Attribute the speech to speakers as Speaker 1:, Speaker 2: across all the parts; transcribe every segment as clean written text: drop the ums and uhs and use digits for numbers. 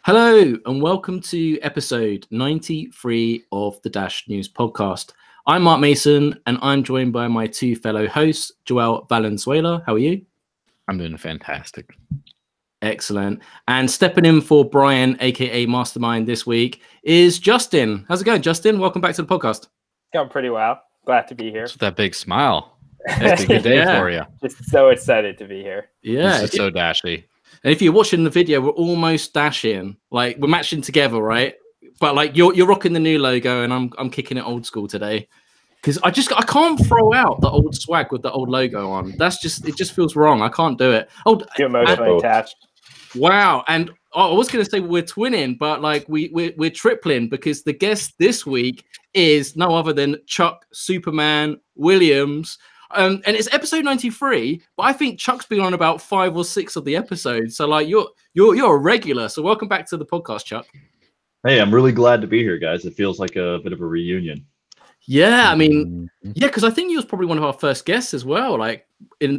Speaker 1: Hello and welcome to episode 93 of the Dash News podcast. I'm Mark Mason and I'm joined by my two fellow hosts, Joel Valenzuela. How are you?
Speaker 2: I'm doing fantastic.
Speaker 1: Excellent. And stepping in for Brian, aka Mastermind, this week is Justin. How's it going, Justin? Welcome back to the podcast.
Speaker 3: Going pretty well. Glad to be here.
Speaker 2: With that big smile. It's a good day for you.
Speaker 3: Just so excited to be here.
Speaker 1: Yeah.
Speaker 2: It's so dashy.
Speaker 1: And if you're watching the video, we're almost dashing. Like we're matching together, right? But like you're rocking the new logo, and I'm kicking it old school today because I can't throw out the old swag with the old logo on. It just feels wrong. I can't do it.
Speaker 3: Too emotionally attached.
Speaker 1: Wow. And I was going to say we're twinning, but like we're tripling because the guest this week is no other than Chuck Superman Williams. And it's episode 93, but I think Chuck's been on about 5 or 6 of the episodes. So like you're a regular. So welcome back to the podcast, Chuck.
Speaker 4: Hey, I'm really glad to be here, guys. It feels like a bit of a reunion.
Speaker 1: Yeah, I mean, yeah, because I think you was probably one of our first guests as well, like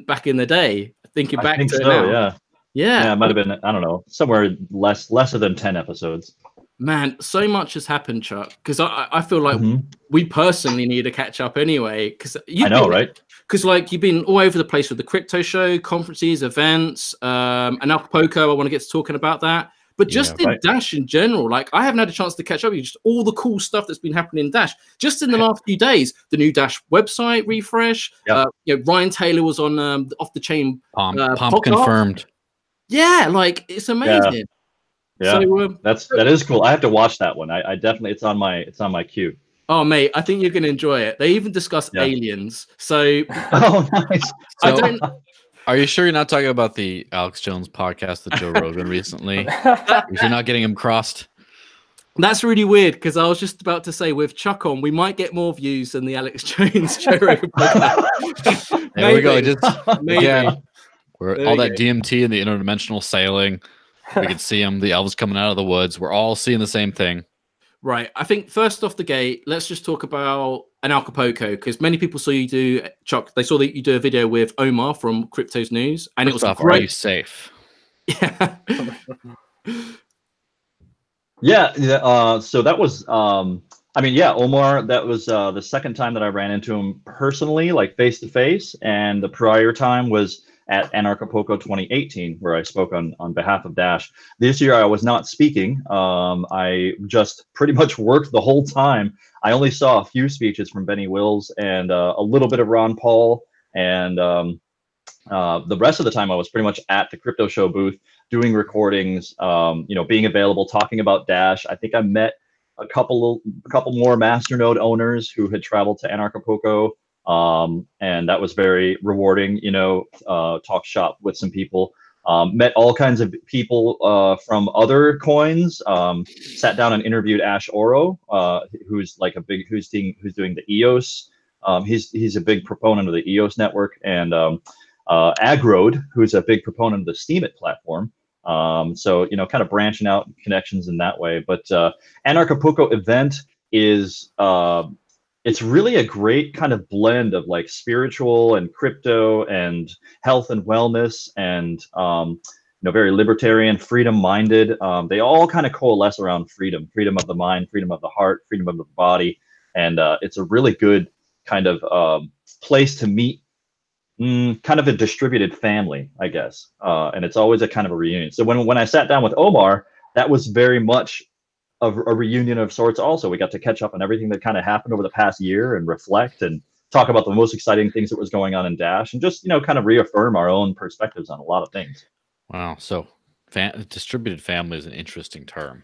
Speaker 1: back in the day. I think so,
Speaker 4: now.
Speaker 1: Yeah,
Speaker 4: it might have been, I don't know, somewhere lesser than 10 episodes.
Speaker 1: Man, so much has happened, Chuck, because I feel like we personally need to catch up anyway. Because
Speaker 4: I know, right?
Speaker 1: Because like you've been all over the place with the crypto show, conferences, events, and Acapulco. I want to get to talking about that. But just in Dash in general, like I haven't had a chance to catch up with you, just all the cool stuff that's been happening in Dash. Just in the last few days, the new Dash website refresh. Ryan Taylor was on Off the Chain.
Speaker 2: Pomp confirmed.
Speaker 1: Yeah, like it's amazing.
Speaker 4: Yeah, so, that is cool. I have to watch that one. I definitely it's on my queue.
Speaker 1: Oh mate, I think you're gonna enjoy it. They even discuss aliens. So
Speaker 4: oh nice.
Speaker 2: Are you sure you're not talking about the Alex Jones podcast with Joe Rogan recently? You're not getting him crossed.
Speaker 1: That's really weird because I was just about to say with Chuck on, we might get more views than the Alex Jones Joe Rogan podcast.
Speaker 2: There we go. Again, all that DMT and the interdimensional sailing. We can see them, the elves coming out of the woods. We're all seeing the same thing.
Speaker 1: Right. I think first off the gate, let's just talk about an Acapulco because many people saw you do, Chuck, they saw that you do a video with Omar from Crypto's News. And
Speaker 2: First
Speaker 1: it was
Speaker 2: off,
Speaker 1: great.
Speaker 2: Are you safe?
Speaker 4: Yeah. So that was, Omar, that was the second time that I ran into him personally, like face to face. And the prior time was at Acapulco 2018, where I spoke on behalf of Dash. This year, I was not speaking. I just pretty much worked the whole time. I only saw a few speeches from Benny Wills and a little bit of Ron Paul. And the rest of the time, I was pretty much at the crypto show booth, doing recordings, being available, talking about Dash. I think I met a couple more Masternode owners who had traveled to Acapulco. And that was very rewarding, talk shop with some people, met all kinds of people from other coins, sat down and interviewed Ash Oro, who's like who's doing the EOS. He's a big proponent of the EOS network, and Agrode, who's a big proponent of the Steemit platform. So, kind of branching out connections in that way. But Acapulco event is it's really a great kind of blend of like spiritual and crypto and health and wellness and, very libertarian, freedom-minded. They all kind of coalesce around freedom of the mind, freedom of the heart, freedom of the body. And it's a really good kind of place to meet kind of a distributed family, I guess. And it's always a kind of a reunion. So when I sat down with Omar, that was very much a reunion of sorts. Also, we got to catch up on everything that kind of happened over the past year and reflect and talk about the most exciting things that was going on in Dash and just, kind of reaffirm our own perspectives on a lot of things.
Speaker 2: Wow. So distributed family is an interesting term.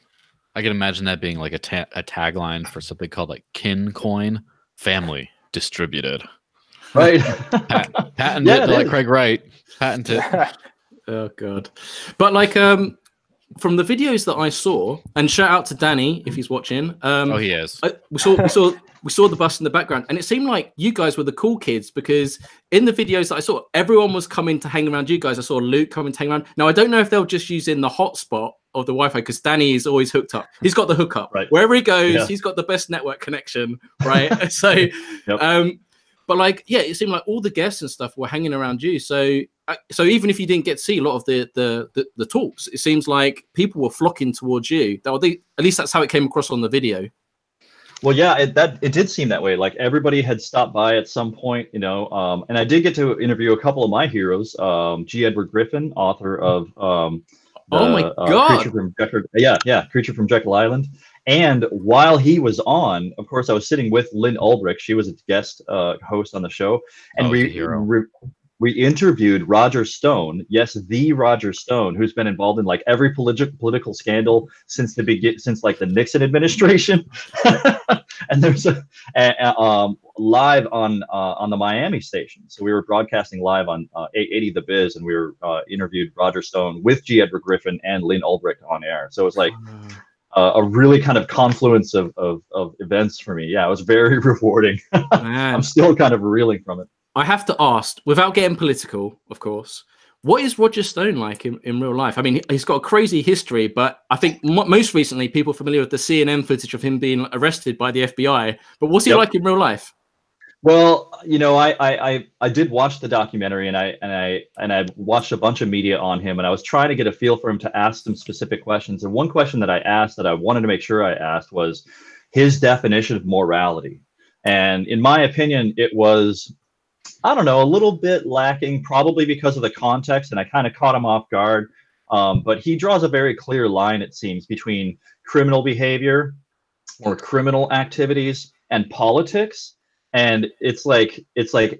Speaker 2: I can imagine that being like a tagline for something called like Kin Coin, family distributed.
Speaker 4: Right.
Speaker 2: Patent it, like Craig Wright. Patent it.
Speaker 1: Oh, God. But like, from the videos that I saw, and shout out to Danny if he's watching.
Speaker 2: He is.
Speaker 1: We saw the bus in the background, and it seemed like you guys were the cool kids because in the videos that I saw, everyone was coming to hang around you guys. I saw Luke coming to hang around. Now I don't know if they're just using the hotspot of the Wi-Fi because Danny is always hooked up. He's got the hookup.
Speaker 4: Right.
Speaker 1: Wherever he goes, he's got the best network connection. Right. So, But like, yeah, it seemed like all the guests and stuff were hanging around you. So even if you didn't get to see a lot of the talks, it seems like people were flocking towards you. At least that's how it came across on the video.
Speaker 4: Well, yeah, it did seem that way. Like everybody had stopped by at some point, you know. And I did get to interview a couple of my heroes. G. Edward Griffin, author of
Speaker 1: oh my God,
Speaker 4: Creature from Jekyll Island. And while he was on, of course, I was sitting with Lynn Ulbricht. She was a guest host on the show, and we interviewed Roger Stone. Yes, the Roger Stone, who's been involved in like every political scandal since like the Nixon administration. And there's live on the Miami station. So we were broadcasting live on 880 The Biz, and we were interviewed Roger Stone with G. Edward Griffin and Lynn Ulbricht on air. So it was like a really kind of confluence of events for me. Yeah, it was very rewarding. I'm still kind of reeling from it.
Speaker 1: I have to ask, without getting political, of course, what is Roger Stone like in real life? I mean, he's got a crazy history, but I think most recently people are familiar with the CNN footage of him being arrested by the FBI. But what's he like in real life?
Speaker 4: Well, you know, I did watch the documentary, and I watched a bunch of media on him, and I was trying to get a feel for him to ask some specific questions. And one question that I asked that I wanted to make sure I asked was his definition of morality. And in my opinion, it was, I don't know, a little bit lacking, probably because of the context, and I kind of caught him off guard. But he draws a very clear line, it seems, between criminal behavior or criminal activities and politics. And it's like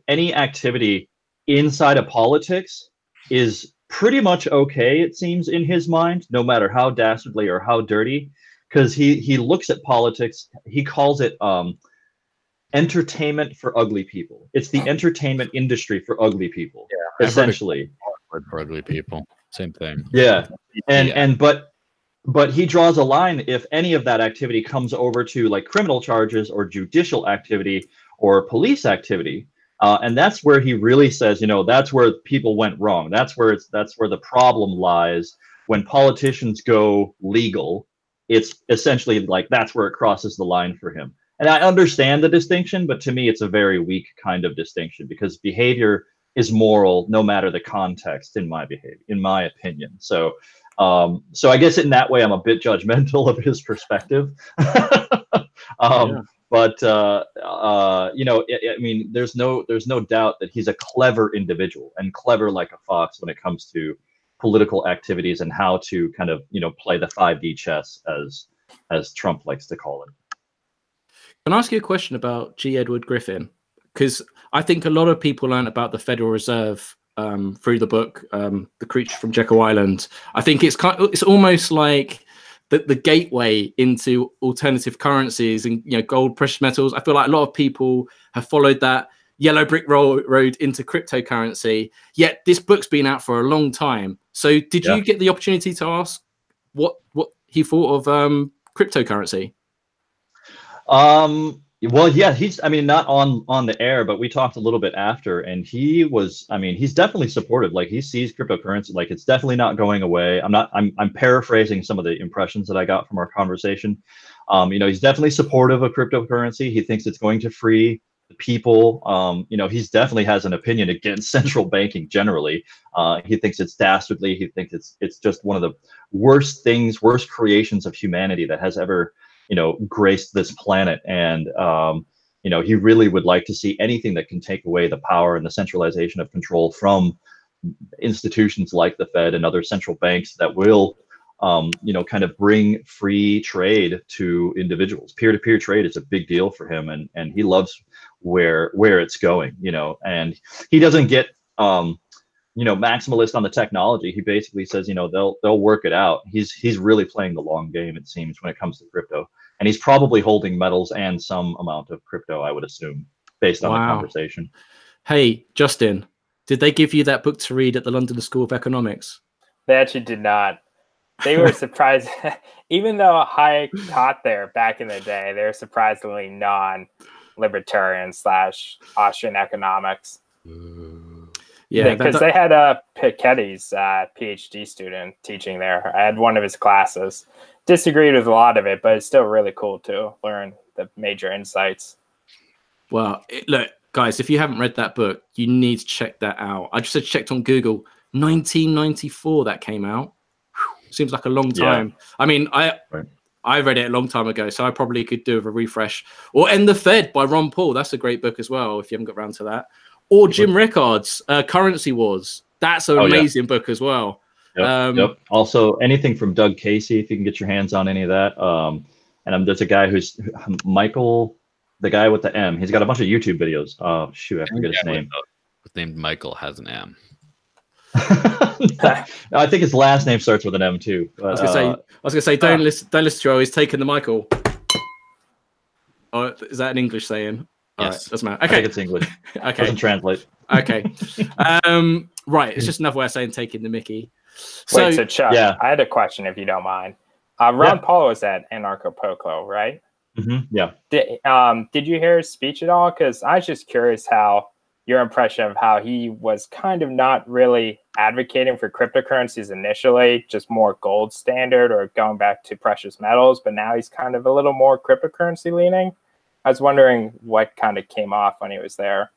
Speaker 4: any activity inside of politics is pretty much okay, it seems, in his mind, no matter how dastardly or how dirty, because he looks at politics, he calls it entertainment for ugly people. It's the entertainment industry for ugly people, essentially.
Speaker 2: For ugly people, same thing.
Speaker 4: Yeah, but he draws a line if any of that activity comes over to like criminal charges or judicial activity or police activity, and that's where he really says, you know, that's where people went wrong. That's where the problem lies. When politicians go legal, it's essentially like that's where it crosses the line for him. And I understand the distinction, but to me, it's a very weak kind of distinction, because behavior is moral no matter the context, in my opinion. So I guess in that way, I'm a bit judgmental of his perspective. But you know, I mean, there's no doubt that he's a clever individual, and clever like a fox when it comes to political activities and how to kind of, you know, play the 5D chess, as Trump likes to call it.
Speaker 1: Can I ask you a question about G. Edward Griffin? Because I think a lot of people learn about the Federal Reserve through the book, The Creature from Jekyll Island. I think it's almost like the gateway into alternative currencies and, you know, gold, precious metals. I feel like a lot of people have followed that yellow brick road into cryptocurrency. Yet this book's been out for a long time. So did you get the opportunity to ask what he thought of cryptocurrency?
Speaker 4: Well, yeah, I mean, not on the air, but we talked a little bit after, and he's definitely supportive. Like, he sees cryptocurrency, like, it's definitely not going away. I'm paraphrasing some of the impressions that I got from our conversation. You know, he's definitely supportive of cryptocurrency. He thinks it's going to free the people. You know, he's definitely has an opinion against central banking generally. He thinks it's dastardly. He thinks it's just one of the worst creations of humanity that has ever, you know, graced this planet. And you know, he really would like to see anything that can take away the power and the centralization of control from institutions like the Fed and other central banks that will you know, kind of bring free trade to individuals. Peer-to-peer trade is a big deal for him, and he loves where it's going, you know. And he doesn't get you know, maximalist on the technology. He basically says, you know, they'll work it out. He's really playing the long game, it seems, when it comes to crypto. And he's probably holding metals and some amount of crypto, I would assume, based on the conversation.
Speaker 1: Hey, Justin, did they give you that book to read at the London School of Economics?
Speaker 3: They actually did not. They were surprised. Even though Hayek taught there back in the day, they were surprisingly non-libertarian / Austrian economics. Yeah, because they had Piketty's PhD student teaching there. I had one of his classes. Disagreed with a lot of it, but it's still really cool to learn the major insights.
Speaker 1: Well, look, guys, if you haven't read that book, you need to check that out. I just checked on Google, 1994 that came out. Whew, seems like a long time. Yeah. I mean, I read it a long time ago, so I probably could do with a refresh. Or End the Fed by Ron Paul. That's a great book as well, if you haven't got around to that. Or Jim Rickard's Currency Wars. That's an amazing book as well.
Speaker 4: Yep. Also, anything from Doug Casey, if you can get your hands on any of that. And there's a guy who's Michael, the guy with the M. He's got a bunch of YouTube videos. Oh, shoot, I forget his name.
Speaker 2: Named Michael has an M.
Speaker 4: I think his last name starts with an M too. But,
Speaker 1: I was gonna say, don't listen to Joe. He's taking the Michael. Oh, is that an English saying?
Speaker 2: Yes,
Speaker 1: doesn't matter. Okay,
Speaker 4: I think it's English.
Speaker 1: Okay,
Speaker 4: doesn't translate.
Speaker 1: Okay, right. It's just another way of saying taking the Mickey.
Speaker 3: Wait, so Chuck, I had a question, if you don't mind. Ron Paul was at Anarcho-Poco, right?
Speaker 4: Mm-hmm. Yeah.
Speaker 3: Did you hear his speech at all? Because I was just curious how your impression of how he was kind of not really advocating for cryptocurrencies initially, just more gold standard or going back to precious metals, but now he's kind of a little more cryptocurrency leaning. I was wondering what kind of came off when he was there.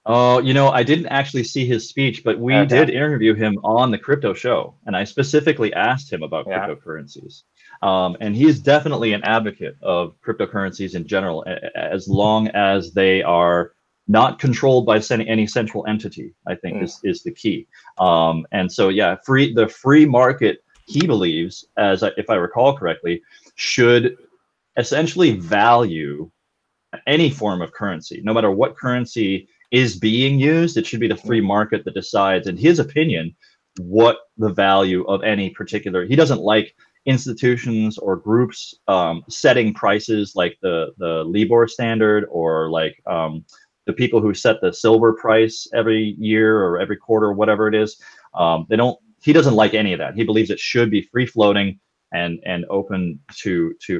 Speaker 4: Oh, I didn't actually see his speech, but we did interview him on the crypto show, and I specifically asked him about cryptocurrencies. And he's definitely an advocate of cryptocurrencies in general, as long as they are not controlled by any central entity, I think is the key. And so, the free market, he believes, if I recall correctly, should essentially value any form of currency, no matter what currency is being used. It should be the free market that decides, in his opinion, what the value of any particular. He doesn't like institutions or groups setting prices like the Libor standard, or like the people who set the silver price every year or every quarter or whatever it is. He doesn't like any of that. He believes it should be free floating and open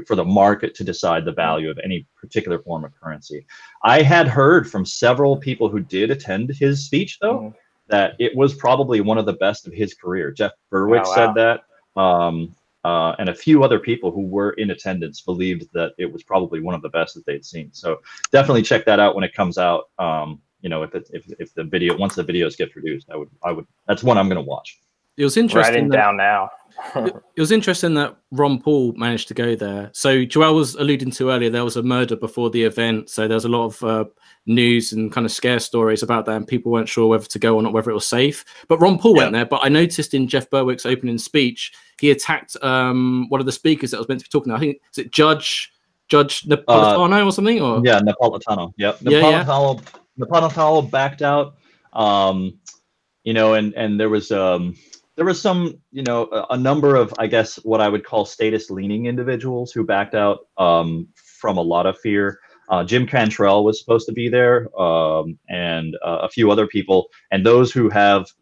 Speaker 4: for the market to decide the value of any particular form of currency. I had heard from several people who did attend his speech, though, that it was probably one of the best of his career. Jeff Berwick said that, and a few other people who were in attendance believed that it was probably one of the best that they'd seen. So definitely check that out when it comes out. If the video, once the videos get produced, I would. That's one I'm going to watch.
Speaker 1: It was interesting.
Speaker 3: Writing down now.
Speaker 1: It was interesting that Ron Paul managed to go there. So Joel was alluding to earlier, there was a murder before the event. So there was a lot of news and kind of scare stories about that, and people weren't sure whether to go or not, whether it was safe. But Ron Paul went there. But I noticed in Jeff Berwick's opening speech, he attacked one of the speakers that was meant to be talking. I think, is it Judge Napolitano or something? Or
Speaker 4: Napolitano. Yep. Napolitano backed out. And there was some, a number of, I guess, what I would call status-leaning individuals who backed out from a lot of fear. Jim Cantrell was supposed to be there, and a few other people. And those who have,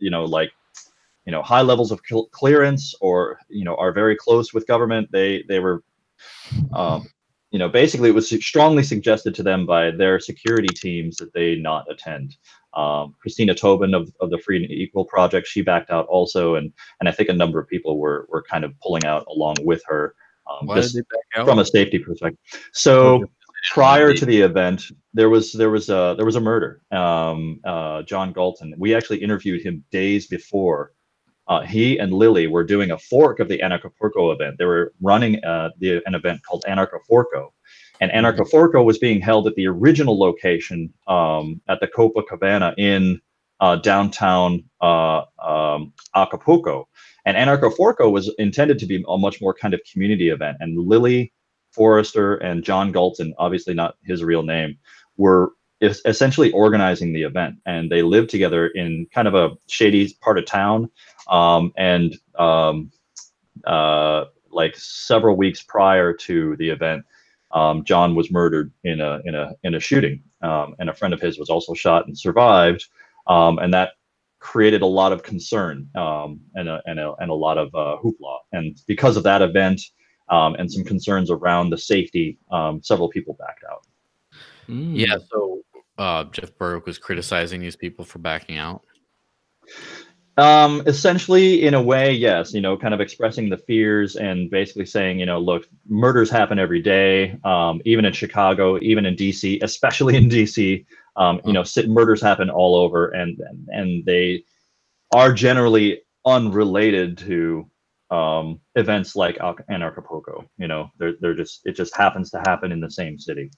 Speaker 4: high levels of clearance, or, are very close with government, they were, basically it was strongly suggested to them by their security teams that they not attend. Christina Tobin of the Free and Equal Project, she backed out also, and I think a number of people were kind of pulling out along with her, just from a safety perspective. So prior to the event, there was a murder. John Galton. We actually interviewed him days before. He and Lily were doing a fork of the Anarcho-Poco event. They were running an event called Anarcho-Forco. And Anarcho-Forco was being held at the original location at the Copacabana in downtown Acapulco. And Anarcho-Forco was intended to be a much more kind of community event. And Lily Forrester and John Galton, obviously not his real name, were essentially organizing the event. And they lived together in kind of a shady part of town. Like several weeks prior to the event, John was murdered in a shooting, and a friend of his was also shot and survived, and that created a lot of concern and a lot of hoopla. And because of that event and some concerns around the safety, several people backed out.
Speaker 2: Yeah. So Jeff Berwick was criticizing these people for backing out.
Speaker 4: Essentially, in a way, yes, kind of expressing the fears and basically saying, look, murders happen every day, even in Chicago, even in DC, especially in DC. You know, murders happen all over, and they are generally unrelated to events like Anarchapulco. You know, they're just, it just happens to happen in the same city.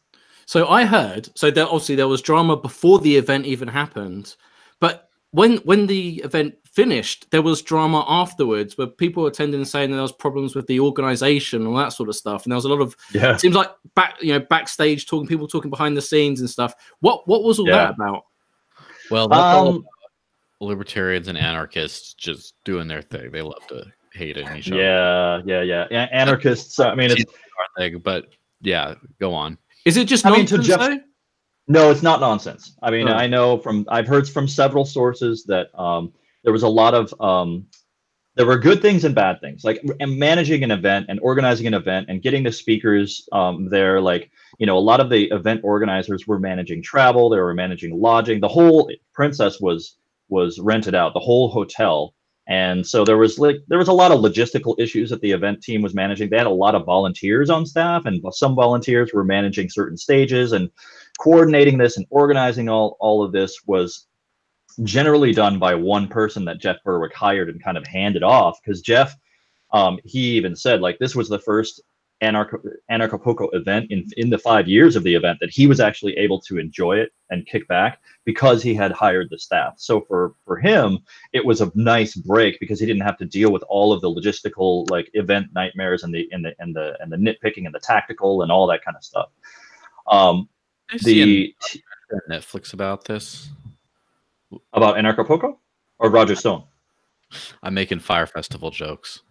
Speaker 1: So I heard, so there, obviously there was drama before the event even happened, but when the event finished, there was drama afterwards, where people were attending and saying that there was problems with the organization and all that sort of stuff. And there was a lot of, it seems like backstage talking, people talking behind the scenes and stuff. What was all that about?
Speaker 2: Well, that's all libertarians and anarchists just doing their thing. They love to hate on each other.
Speaker 4: Yeah. Anarchists. I mean, it's
Speaker 2: our thing, but yeah, go on.
Speaker 1: Is it just nonsense, though?
Speaker 4: No, it's not nonsense. I mean, I know I've heard from several sources that there was a lot of, there were good things and bad things, like managing an event and organizing an event and getting the speakers there. Like, you know, a lot of the event organizers were managing travel, they were managing lodging. The whole Princess was rented out, the whole hotel. And so there was a lot of logistical issues that the event team was managing. They had a lot of volunteers on staff, and some volunteers were managing certain stages, and coordinating this and organizing all of this was generally done by one person that Jeff Berwick hired and kind of handed off, because Jeff, he even said, like, this was the first Anarchapulco event in the 5 years of the event that he was actually able to enjoy it and kick back because he had hired the staff. So for him, it was a nice break because he didn't have to deal with all of the logistical, like, event nightmares and the nitpicking and the tactical and all that kind of stuff.
Speaker 2: Netflix about this,
Speaker 4: about Anarchapulco or Roger Stone?
Speaker 2: I'm making Fire Festival jokes.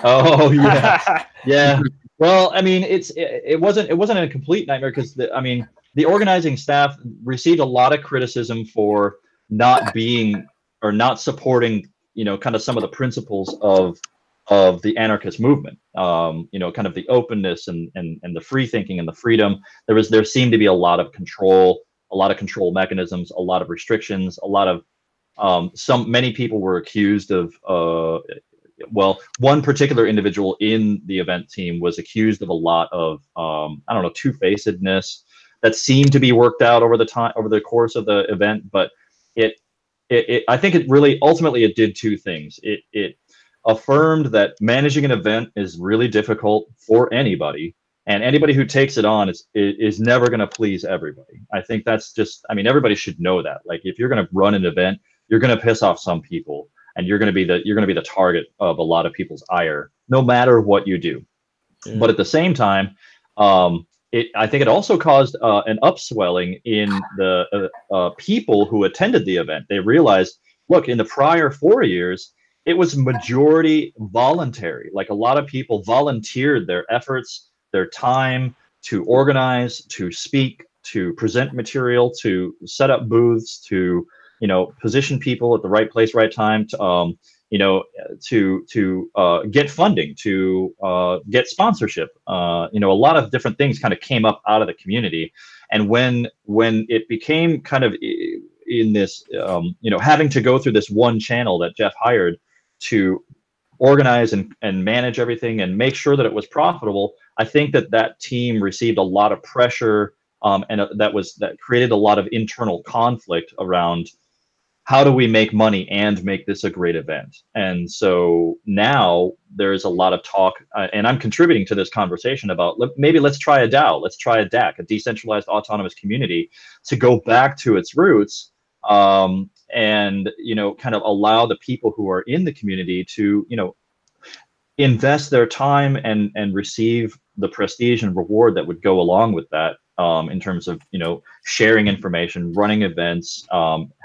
Speaker 4: Oh yeah, yeah. Well, I mean, it wasn't a complete nightmare because the organizing staff received a lot of criticism for not being or not supporting, you know, kind of some of the principles of the anarchist movement. You know, kind of the openness and the free thinking and the freedom. There seemed to be a lot of control mechanisms, a lot of restrictions, a lot of many people were accused of well, one particular individual in the event team was accused of a lot of I don't know, two-facedness that seemed to be worked out over the course of the event. But I think it really ultimately it did two things. It affirmed that managing an event is really difficult for anybody, and anybody who takes it on is never going to please everybody. I think that's just, I mean, everybody should know that. Like, if you're going to run an event, you're going to piss off some people, and you're going to be the target of a lot of people's ire, no matter what you do. Yeah. But at the same time, I think it also caused an upswelling in the people who attended the event. They realized, look, in the prior 4 years, it was majority voluntary. Like, a lot of people volunteered their efforts, their time to organize, to speak, to present material, to set up booths, to, you know, position people at the right place, right time, to, you know, to get funding, to get sponsorship. You know, a lot of different things kind of came up out of the community. And when it became kind of in this, you know, having to go through this one channel that Jeff hired to organize and manage everything and make sure that it was profitable, I think that team received a lot of pressure, and that created a lot of internal conflict around how do we make money and make this a great event. And so now there's a lot of talk, and I'm contributing to this conversation about maybe let's try a DAO, let's try a DAC, a decentralized autonomous community, to go back to its roots, and, you know, kind of allow the people who are in the community to, you know, invest their time and receive the prestige and reward that would go along with that, in terms of, you know, sharing information, running events,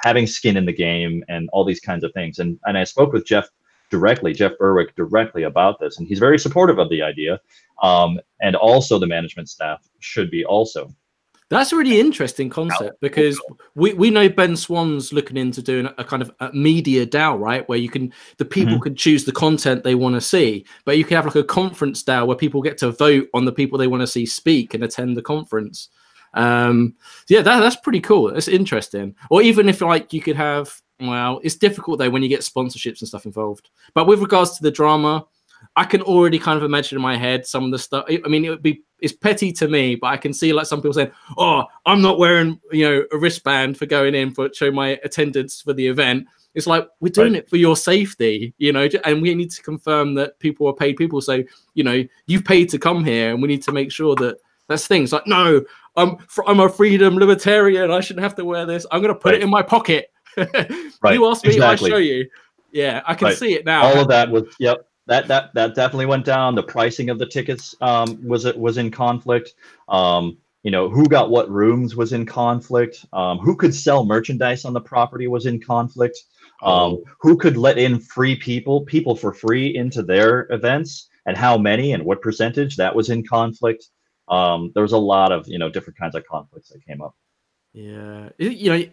Speaker 4: having skin in the game, and all these kinds of things. And I spoke with Jeff Berwick directly about this, and he's very supportive of the idea. And also the management staff should be also.
Speaker 1: That's a really interesting concept, because we know Ben Swan's looking into doing a kind of a media DAO, right? Where the people can choose the content they want to see, but you can have like a conference DAO where people get to vote on the people they want to see speak and attend the conference. Yeah, that's pretty cool. That's interesting. Or even if, like, you could have, well, it's difficult though when you get sponsorships and stuff involved. But with regards to the drama, I can already kind of imagine in my head some of the stuff. I mean, it's petty to me, but I can see like some people saying, "Oh, I'm not wearing, you know, a wristband for going in for show my attendance for the event." It's like, we're doing it for your safety, you know, and we need to confirm that people are paid people. So, you know, you've paid to come here, and we need to make sure that that's things like, no, I'm a freedom libertarian. I shouldn't have to wear this. I'm going to put it in my pocket. You ask me, I show you. Yeah, I can see it now.
Speaker 4: All of that was, yep. That definitely went down. The pricing of the tickets was in conflict. You know, who got what rooms was in conflict. Who could sell merchandise on the property was in conflict. Who could let in free people for free into their events, and how many and what percentage, that was in conflict. There was a lot of, you know, different kinds of conflicts that came up.
Speaker 1: Yeah, you know,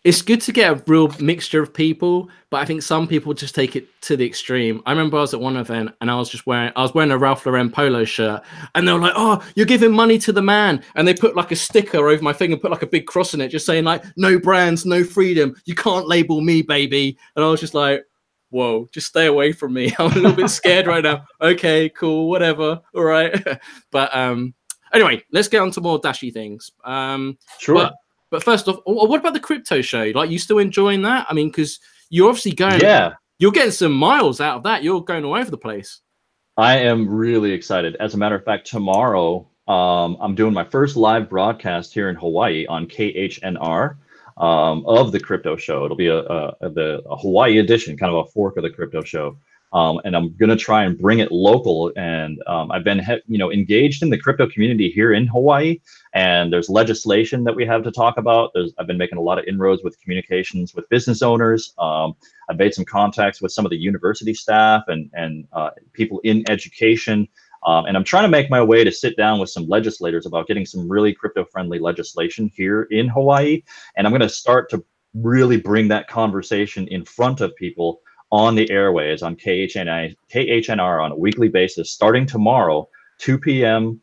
Speaker 1: it's good to get a real mixture of people, but I think some people just take it to the extreme. I remember I was at one event and I was wearing a Ralph Lauren polo shirt, and they were like, "Oh, you're giving money to the man," and they put like a sticker over my thing and put like a big cross in it, just saying like, "No brands, no freedom. You can't label me, baby." And I was just like, whoa, just stay away from me. I'm a little bit scared right now. Okay, cool, whatever. All right. But anyway, let's get on to more dashy things.
Speaker 4: Sure.
Speaker 1: But first off, what about the crypto show? Like, you still enjoying that? I mean, because you're obviously going, you're getting some miles out of that. You're going all over the place.
Speaker 4: I am really excited. As a matter of fact, tomorrow, I'm doing my first live broadcast here in Hawaii on KHNR of the crypto show. It'll be the Hawaii edition, kind of a fork of the crypto show. And I'm going to try and bring it local. And I've been, engaged in the crypto community here in Hawaii. And there's legislation that we have to talk about. I've been making a lot of inroads with communications with business owners. I've made some contacts with some of the university staff and people in education. And I'm trying to make my way to sit down with some legislators about getting some really crypto-friendly legislation here in Hawaii. And I'm going to start to really bring that conversation in front of people on the airways on KHNR on a weekly basis, starting tomorrow, 2 p.m.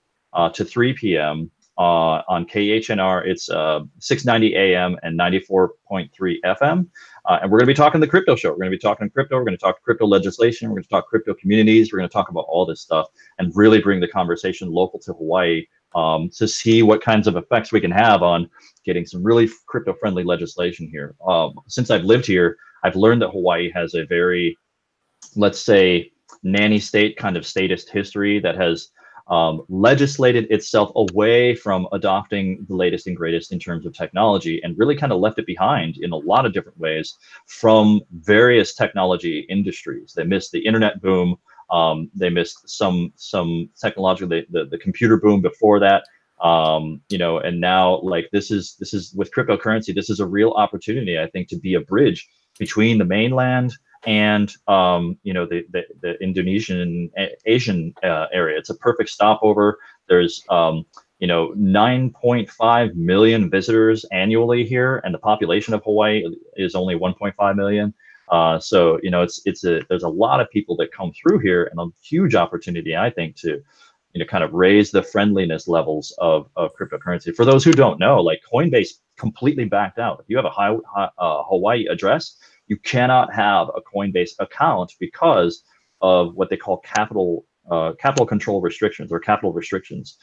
Speaker 4: To 3 p.m. On KHNR. It's 690 AM and 94.3 FM. And we're going to be talking the crypto show. We're going to be talking crypto. We're going to talk crypto legislation. We're going to talk crypto communities. We're going to talk about all this stuff and really bring the conversation local to Hawaii to see what kinds of effects we can have on getting some really crypto-friendly legislation here. Since I've lived here, I've learned that Hawaii has a very, let's say, nanny state kind of statist history that has legislated itself away from adopting the latest and greatest in terms of technology, and really kind of left it behind in a lot of different ways from various technology industries. They missed the internet boom. They missed some technological, the computer boom before that. And now, like, this is with cryptocurrency, this is a real opportunity, I think, to be a bridge between the mainland and the Indonesian and Asian area. It's a perfect stopover. There's 9.5 million visitors annually here, and the population of Hawaii is only 1.5 million. So there's a lot of people that come through here, and a huge opportunity, I think, to kind of raise the friendliness levels of cryptocurrency. For those who don't know, like, Coinbase completely backed out. If you have a Hawaii address, you cannot have a Coinbase account because of what they call capital control restrictions or capital restrictions.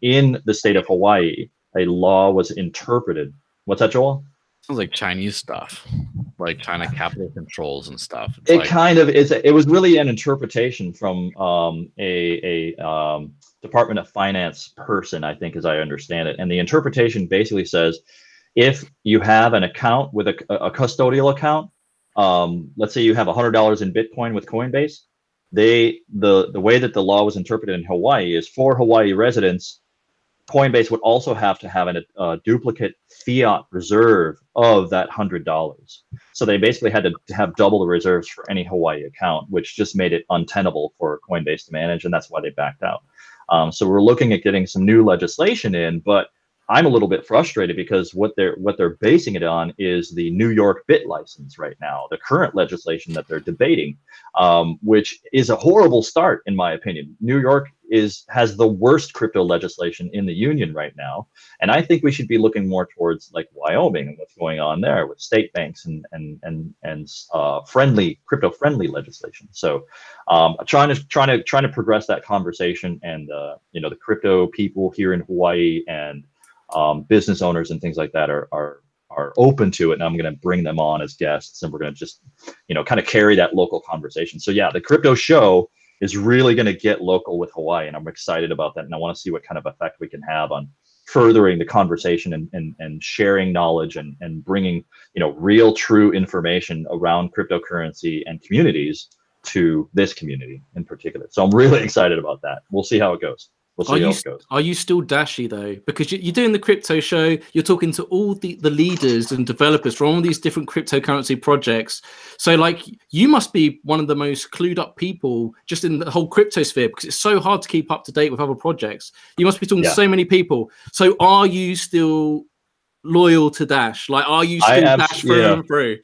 Speaker 4: In the state of Hawaii, a law was interpreted. What's that, Joel?
Speaker 2: Sounds like Chinese stuff, like China capital controls and stuff.
Speaker 4: It kind of is. It was really an interpretation from a Department of Finance person, I think, as I understand it. And the interpretation basically says, if you have an account with a custodial account, let's say you have $100 in Bitcoin with Coinbase, the way that the law was interpreted in Hawaii is, for Hawaii residents, Coinbase would also have to have a duplicate fiat reserve of that $100. So they basically had to have double the reserves for any Hawaii account, which just made it untenable for Coinbase to manage, and that's why they backed out. So we're looking at getting some new legislation in, but I'm a little bit frustrated because what they're basing it on is the New York bit license right now, the current legislation that they're debating, which is a horrible start in my opinion. New York has the worst crypto legislation in the union right now, and I think we should be looking more towards like Wyoming and what's going on there with state banks and crypto friendly legislation. So trying to progress that conversation, and the crypto people here in Hawaii and business owners and things like that are open to it, and I'm going to bring them on as guests, and we're going to just kind of carry that local conversation. So yeah, the crypto show is really going to get local with Hawaii, and I'm excited about that, and I want to see what kind of effect we can have on furthering the conversation and sharing knowledge and bringing real true information around cryptocurrency and communities to this community in particular. So I'm really excited about that. We'll see how it goes. We'll see how it goes.
Speaker 1: Are you still dashy though? Because you're doing the crypto show, you're talking to all the leaders and developers from all these different cryptocurrency projects. So like you must be one of the most clued up people just in the whole crypto sphere, because it's so hard to keep up to date with other projects. You must be talking to so many people. So are you still loyal to Dash? Like, are you still Dash through and through?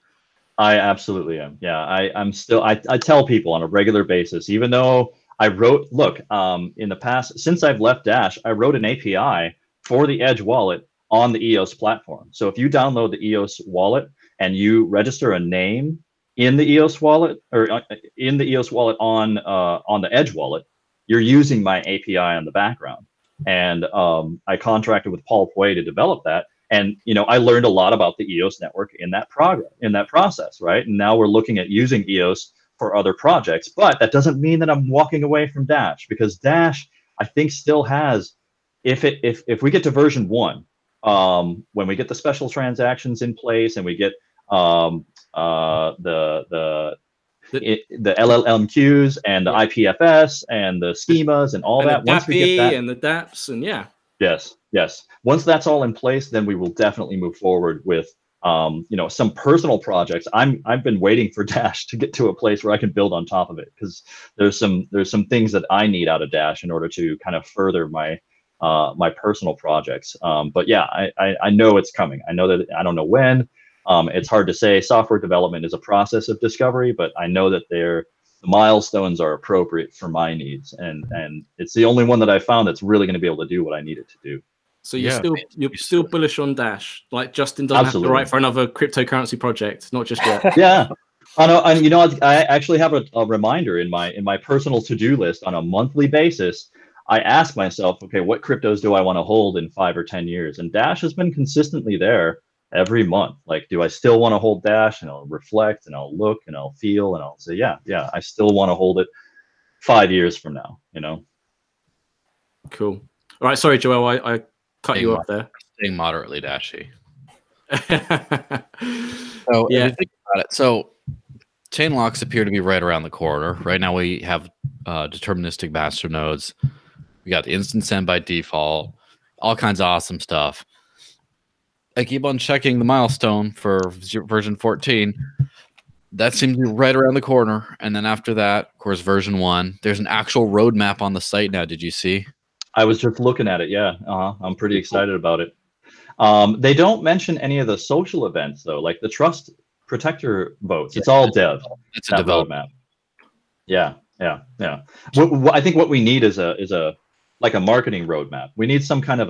Speaker 4: I absolutely am. Yeah, I'm still, I tell people on a regular basis, even though I wrote, look, in the past, since I've left Dash, I wrote an API for the Edge wallet on the EOS platform. So if you download the EOS wallet and you register a name in the EOS wallet, or in the EOS wallet on the Edge wallet, you're using my API on the background. And I contracted with Paul Pui to develop that. And I learned a lot about the EOS network in that process, right? And now we're looking at using EOS for other projects, but that doesn't mean that I'm walking away from Dash, because Dash, I think, still has, if we get to version 1, when we get the special transactions in place and we get the LLMQs and the IPFS and the schemas and all that,
Speaker 1: once we get that, and the DApps, and
Speaker 4: yes. Once that's all in place, then we will definitely move forward with some personal projects. I've been waiting for Dash to get to a place where I can build on top of it, because there's some things that I need out of Dash in order to kind of further my my personal projects. But yeah, I know it's coming. I know that, I don't know when. It's hard to say. Software development is a process of discovery, but I know that the milestones are appropriate for my needs, and it's the only one that I found that's really going to be able to do what I need it to do.
Speaker 1: So you're still bullish on Dash. Like Justin doesn't have to write for another cryptocurrency project, not just yet.
Speaker 4: Yeah, I know. And I actually have a reminder in my personal to-do list on a monthly basis. I ask myself, okay, what cryptos do I want to hold in 5 or 10 years? And Dash has been consistently there every month. Like, do I still want to hold Dash? And I'll reflect and I'll look and I'll feel and I'll say, yeah, I still want to hold it 5 years from now.
Speaker 1: Cool. All right, sorry, Joel, I cut you off there.
Speaker 2: Staying moderately dashy. So if you think about it, so chain locks appear to be right around the corner. Right now we have deterministic master nodes. We got the instant send by default, all kinds of awesome stuff. I keep on checking the milestone for version 14. That seems to be right around the corner. And then after that, of course, version 1. There's an actual roadmap on the site now. Did you see?
Speaker 4: I was just looking at it. Yeah, I'm pretty excited about it. They don't mention any of the social events though, like the trust protector votes. It's all dev.
Speaker 2: It's a development.
Speaker 4: Yeah. I think what we need is a marketing roadmap. We need some kind of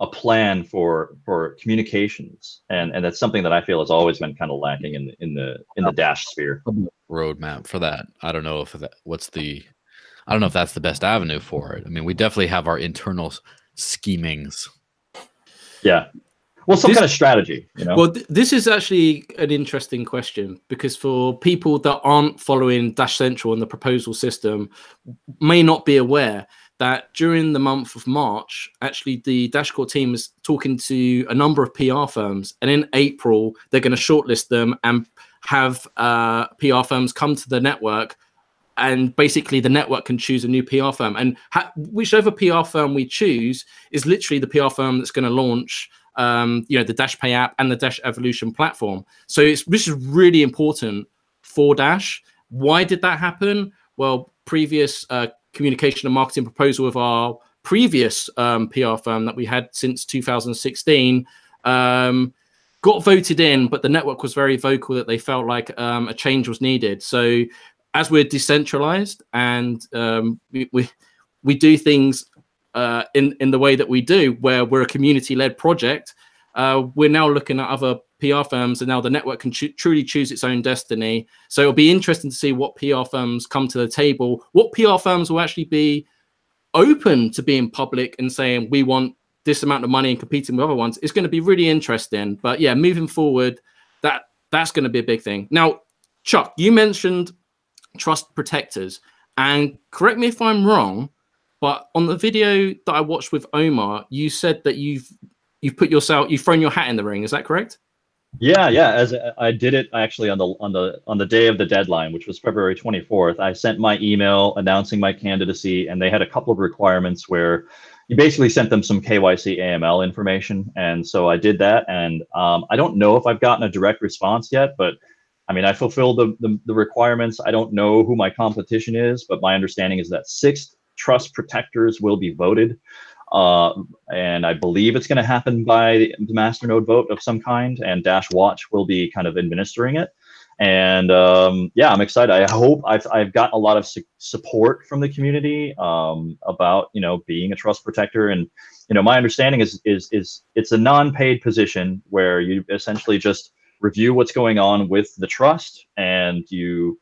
Speaker 4: a plan for communications, and that's something that I feel has always been kind of lacking in the Dash sphere.
Speaker 2: Roadmap for that. I don't know if I don't know if that's the best avenue for it. I mean, we definitely have our internal schemings.
Speaker 4: Yeah. Well, some kind of strategy,
Speaker 1: Well, this is actually an interesting question, because for people that aren't following Dash Central and the proposal system may not be aware that during the month of March, actually the Dashcore team is talking to a number of PR firms, and in April, they're going to shortlist them and have PR firms come to the network, and basically the network can choose a new PR firm, and whichever PR firm we choose is literally the PR firm that's going to launch the Dash Pay app and the Dash Evolution platform. So this is really important for Dash. Why did that happen? Well, previous communication and marketing proposal with our previous PR firm that we had since 2016 got voted in, but the network was very vocal that they felt like a change was needed. So as we're decentralized and we do things in the way that we do, where we're a community-led project, we're now looking at other PR firms, and now the network can truly choose its own destiny. So it'll be interesting to see what PR firms come to the table, what PR firms will actually be open to being public and saying, we want this amount of money and competing with other ones. It's going to be really interesting. But yeah, moving forward, that's going to be a big thing. Now, Chuck, you mentioned trust protectors, and correct me if I'm wrong, but on the video that I watched with Omar, you said that you've thrown your hat in the ring. Is that correct?
Speaker 4: Yeah. As I did it actually on the day of the deadline, which was February 24th. I sent my email announcing my candidacy, and they had a couple of requirements where you basically sent them some KYC AML information, and so I did that. And I don't know if I've gotten a direct response yet, but I mean, I fulfilled the requirements. I don't know who my competition is, but my understanding is that 6 trust protectors will be voted. And I believe it's going to happen by the masternode vote of some kind, and Dash Watch will be kind of administering it. And yeah, I'm excited. I hope I've got a lot of support from the community about, you know, being a trust protector. And, you know, my understanding is it's a non-paid position where you essentially just review what's going on with the trust, and you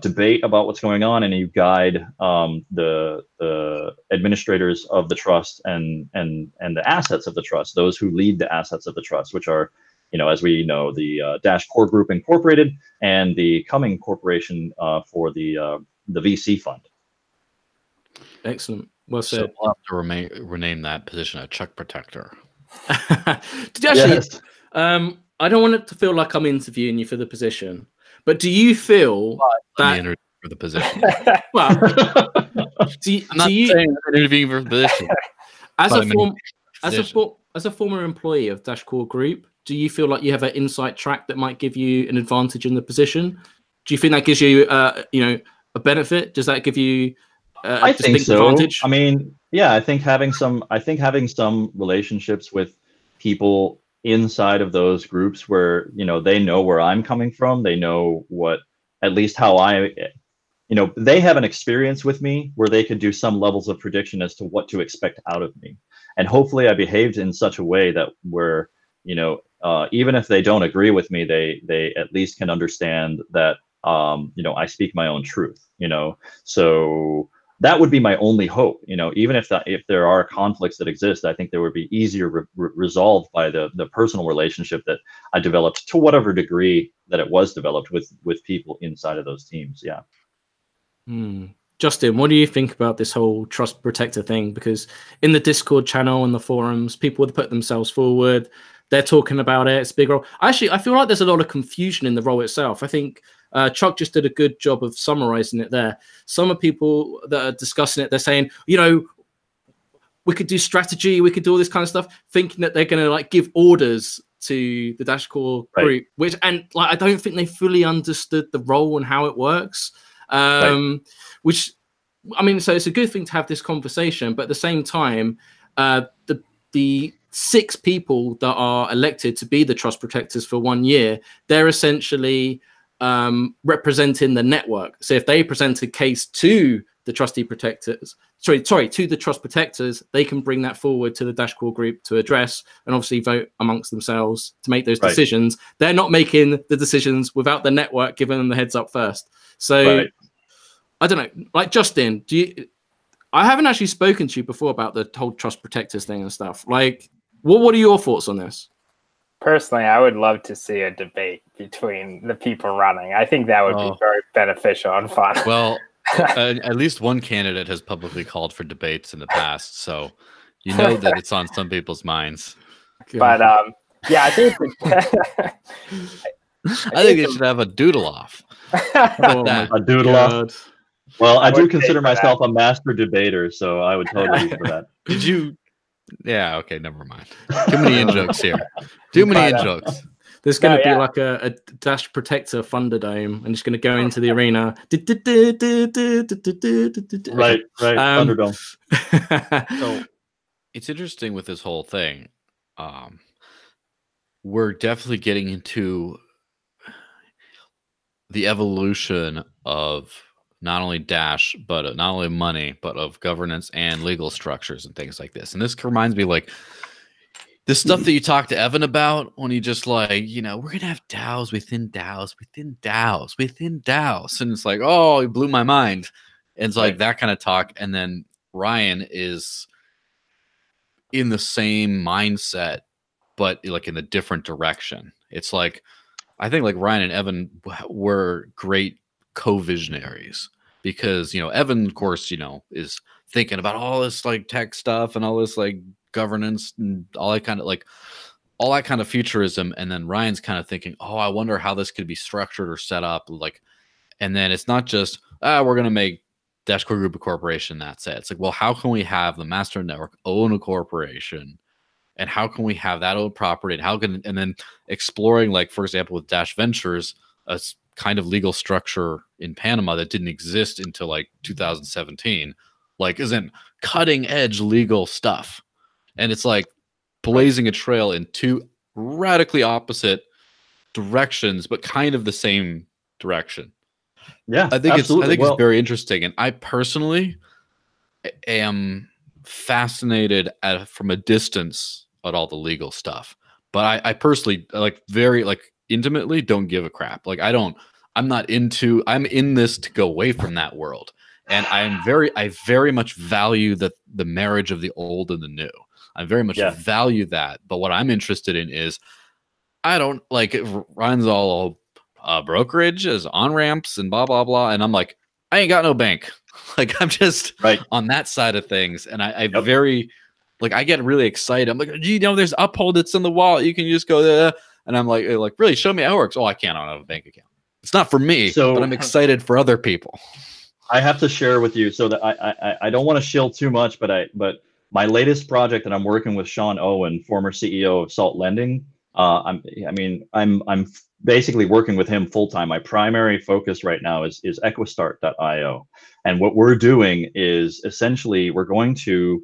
Speaker 4: debate about what's going on, and you guide the administrators of the trust and the assets of the trust, those who lead the assets of the trust, which are, you know, as we know, the Dash Core Group Incorporated and the Coming Corporation for the VC fund.
Speaker 1: Excellent. Well said.
Speaker 2: So we'll have to rename that position a Chuck Protector.
Speaker 1: Did you actually? Yes. I don't want it to feel like I'm interviewing you for the position, but do you feel that
Speaker 2: for the position?
Speaker 1: Well,
Speaker 2: I'm not saying I'm interviewing for the position.
Speaker 1: As a former employee of Dash Core Group, do you feel like you have an inside track that might give you an advantage in the position? Do you think that gives you, you know, a benefit? Does that give you a distinct advantage?
Speaker 4: I mean, yeah, I think having some relationships with people inside of those groups where, you know, they know where I'm coming from, they know what, at least how I, you know, they have an experience with me where they could do some levels of prediction as to what to expect out of me. And hopefully I behaved in such a way that where, you know, even if they don't agree with me, they at least can understand that, you know, I speak my own truth, you know. So that would be my only hope, you know, even if there are conflicts that exist, I think there would be easier resolved by the personal relationship that I developed, to whatever degree that it was developed with people inside of those teams. Yeah.
Speaker 1: Justin, what do you think about this whole trust protector thing? Because in the Discord channel and the forums, people would put themselves forward. They're talking about it. It's a big role. Actually, I feel like there's a lot of confusion in the role itself. I think Chuck just did a good job of summarizing it there. Some of people that are discussing it, they're saying, you know, we could do strategy, we could do all this kind of stuff, thinking that they're going to like give orders to the Dash Core group, which, and like, I don't think they fully understood the role and how it works. Which, I mean, so it's a good thing to have this conversation, but at the same time, the 6 people that are elected to be the trust protectors for 1 year, they're essentially representing the network. So if they present a case to the trustee protectors, to the trust protectors, they can bring that forward to the Dash Core group to address and obviously vote amongst themselves to make those decisions. They're not making the decisions without the network giving them the heads up first. So I don't know, like Justin, I haven't actually spoken to you before about the whole trust protectors thing and stuff. Like, what are your thoughts on this?
Speaker 3: Personally, I would love to see a debate between the people running. I think that would be very beneficial and fun.
Speaker 2: Well, at least one candidate has publicly called for debates in the past, so you know that it's on some people's minds.
Speaker 3: But yeah, I think
Speaker 2: I think they should have a doodle off.
Speaker 4: A doodle off. Well, I do consider myself a master debater, so I would totally be for that.
Speaker 2: Did you? Yeah, okay, never mind. Too many in-jokes here. Too many in-jokes.
Speaker 1: There's going to be like a Dash Protector Thunderdome, and it's going to go into the arena.
Speaker 4: Right, Thunderdome.
Speaker 2: So it's interesting with this whole thing. We're definitely getting into the evolution of not only Dash, but not only money, but of governance and legal structures and things like this. And this reminds me, like, the stuff that you talked to Evan about when he just like, you know, we're going to have DAOs within DAOs, within DAOs, within DAOs. And it's like, oh, it blew my mind. And it's like that kind of talk. And then Ryan is in the same mindset, but like in a different direction. It's like, I think like Ryan and Evan were great co-visionaries because, you know, Evan, of course, you know, is thinking about all this like tech stuff and all this like governance and all that kind of futurism. And then Ryan's kind of thinking, oh, I wonder how this could be structured or set up. Like, and then it's not just, we're going to make Dash Core Group a corporation. That's it. It's like, well, how can we have the master network own a corporation? And how can we have that own property? And how can, and then exploring, like, for example, with Dash Ventures, a kind of legal structure in Panama that didn't exist until like 2017, like, isn't cutting edge legal stuff. And it's like blazing a trail in two radically opposite directions, but kind of the same direction.
Speaker 4: Yeah,
Speaker 2: I think it's very interesting. And I personally am fascinated from a distance at all the legal stuff, but I personally like very like intimately don't give a crap. Like I'm in this to go away from that world. And I very much value the marriage of the old and the new. I very much value that. But what I'm interested in is I don't like it runs all brokerage as on ramps and blah blah blah. And I'm like, I ain't got no bank. Like I'm just on that side of things. And I very like I get really excited. I'm like, gee, you know, there's Uphold that's in the wallet. You can just go there. And I'm like, really show me how it works. Oh, I can't. I don't have a bank account. It's not for me, but I'm excited for other people.
Speaker 4: I have to share with you so that I don't want to shill too much, but my latest project that I'm working with Sean Owen, former CEO of Salt Lending. I'm basically working with him full time. My primary focus right now is Equistart.io, and what we're doing is essentially we're going to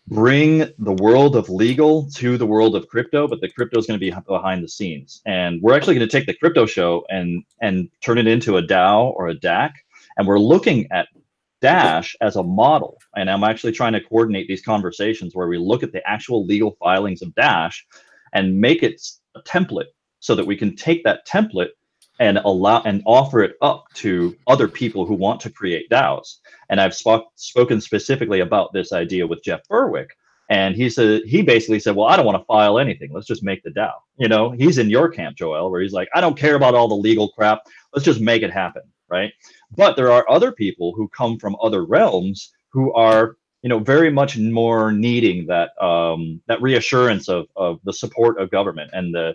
Speaker 4: bring the world of legal to the world of crypto, but the crypto is going to be behind the scenes. And we're actually going to take the crypto show and turn it into a DAO or a DAC. And we're looking at Dash as a model. And I'm actually trying to coordinate these conversations where we look at the actual legal filings of Dash and make it a template so that we can take that template and offer it up to other people who want to create DAOs. And I've spoken specifically about this idea with Jeff Berwick. And he basically said, well, I don't want to file anything. Let's just make the DAO. You know, he's in your camp, Joel, where he's like, I don't care about all the legal crap. Let's just make it happen. Right. But there are other people who come from other realms who are, you know, very much more needing that reassurance of the support of government and the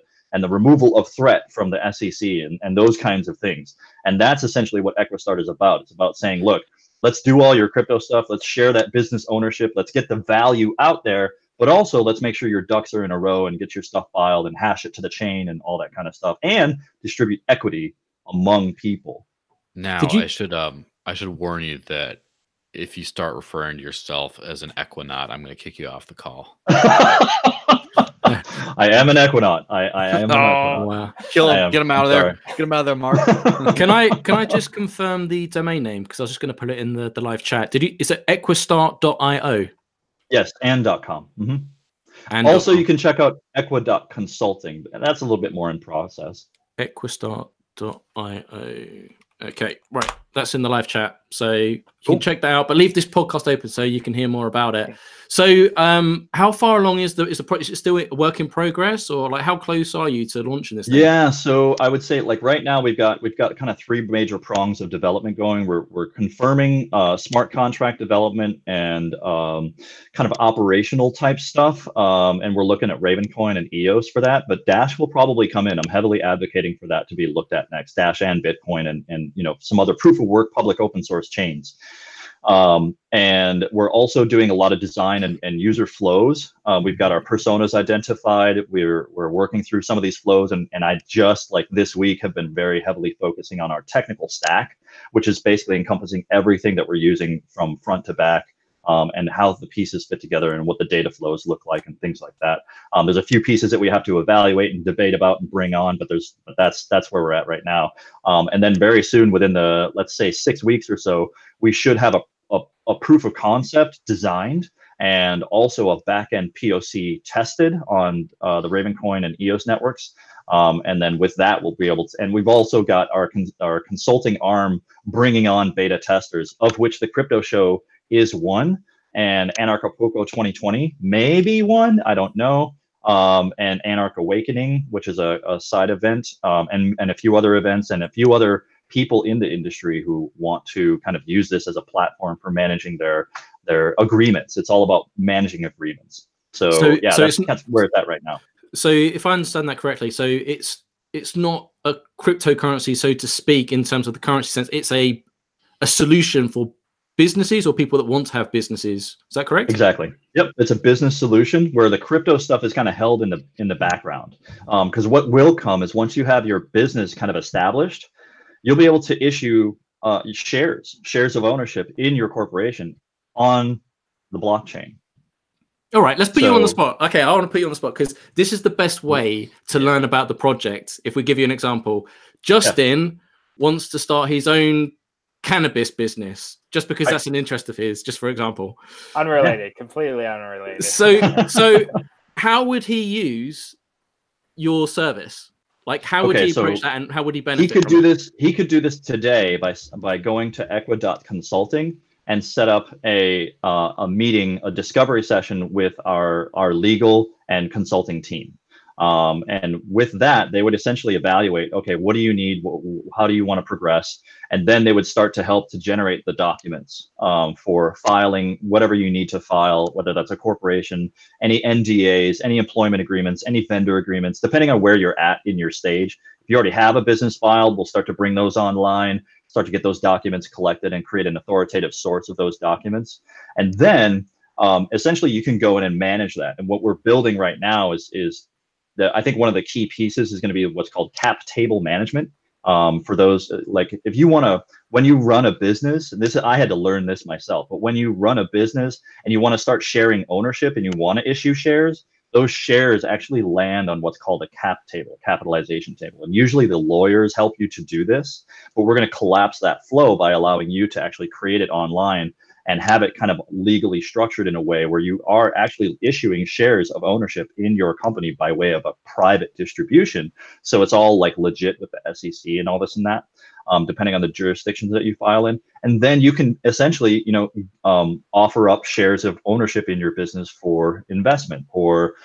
Speaker 4: removal of threat from the SEC and those kinds of things. And that's essentially what Equistart is about. It's about saying, look, let's do all your crypto stuff. Let's share that business ownership. Let's get the value out there. But also let's make sure your ducks are in a row and get your stuff filed and hash it to the chain and all that kind of stuff and distribute equity among people.
Speaker 2: Now, I should warn you that if you start referring to yourself as an Equinaut, I'm going to kick you off the call.
Speaker 4: I am an Equinaut. I am an Equinaut.
Speaker 1: Wow.
Speaker 2: Kill him. Get him out of there. Get him out of there, Mark.
Speaker 1: Can I just confirm the domain name? Because I was just going to put it in the live chat. Is it equistart.io?
Speaker 4: Yes, and .com. Mm-hmm. And also, you can check out Equa.consulting. That's a little bit more in process.
Speaker 1: Equistart.io. Okay, right. That's in the live chat. So you can check that out, but leave this podcast open so you can hear more about it. So how far along is the project? Is it still a work in progress, or like how close are you to launching this thing?
Speaker 4: Yeah, so I would say like right now we've got kind of three major prongs of development going. We're confirming smart contract development and kind of operational type stuff. And we're looking at Ravencoin and EOS for that, but Dash will probably come in. I'm heavily advocating for that to be looked at next, Dash and Bitcoin and you know, some other proof of work public open source chains. And we're also doing a lot of design and user flows. We've got our personas identified. We're working through some of these flows, and I just like this week have been very heavily focusing on our technical stack, which is basically encompassing everything that we're using from front to back, and how the pieces fit together and what the data flows look like and things like that. There's a few pieces that we have to evaluate and debate about and bring on, but that's where we're at right now. And then very soon, within the, let's say 6 weeks or so, we should have a proof of concept designed and also a backend POC tested on the Ravencoin and EOS networks. And then with that, we'll be able to, and we've also got our consulting arm bringing on beta testers, of which the crypto show is one, and Anarcho-Poco 2020 may be one, I don't know. And Anarch Awakening, which is a side event, and a few other events and a few other people in the industry who want to kind of use this as a platform for managing their agreements. It's all about managing agreements. So yeah, that's where it's at right now.
Speaker 1: So if I understand that correctly, so it's not a cryptocurrency, so to speak, in terms of the currency sense. It's a solution for businesses or people that want to have businesses. Is that correct?
Speaker 4: Exactly. Yep. It's a business solution where the crypto stuff is kind of held in the background. Because what will come is once you have your business kind of established, you'll be able to issue shares of ownership in your corporation on the blockchain.
Speaker 1: All right, let's put you on the spot. Okay, I want to put you on the spot because this is the best way to learn about the project. If we give you an example, Justin wants to start his own cannabis business just because that's an interest of his, just for example.
Speaker 3: Unrelated, completely unrelated.
Speaker 1: So how would he use your service? Like, how would he approach that, and how would he benefit?
Speaker 4: He could do this today by going to Equa.consulting and set up a meeting, a discovery session with our legal and consulting team. And with that, they would essentially evaluate, okay, what do you need? How do you want to progress? And then they would start to help to generate the documents for filing whatever you need to file, whether that's a corporation, any NDAs, any employment agreements, any vendor agreements, depending on where you're at in your stage. If you already have a business filed, we'll start to bring those online, start to get those documents collected and create an authoritative source of those documents. And then essentially you can go in and manage that. And what we're building right now is I think one of the key pieces is going to be what's called cap table management. For those, like if you want to, when you run a business, and I had to learn this myself, but when you run a business and you want to start sharing ownership and you want to issue shares, those shares actually land on what's called a cap table, capitalization table. And usually the lawyers help you to do this, but we're going to collapse that flow by allowing you to actually create it online and have it kind of legally structured in a way where you are actually issuing shares of ownership in your company by way of a private distribution. So it's all like legit with the SEC and all this and that, depending on the jurisdictions that you file in. And then you can essentially, offer up shares of ownership in your business for investment, or,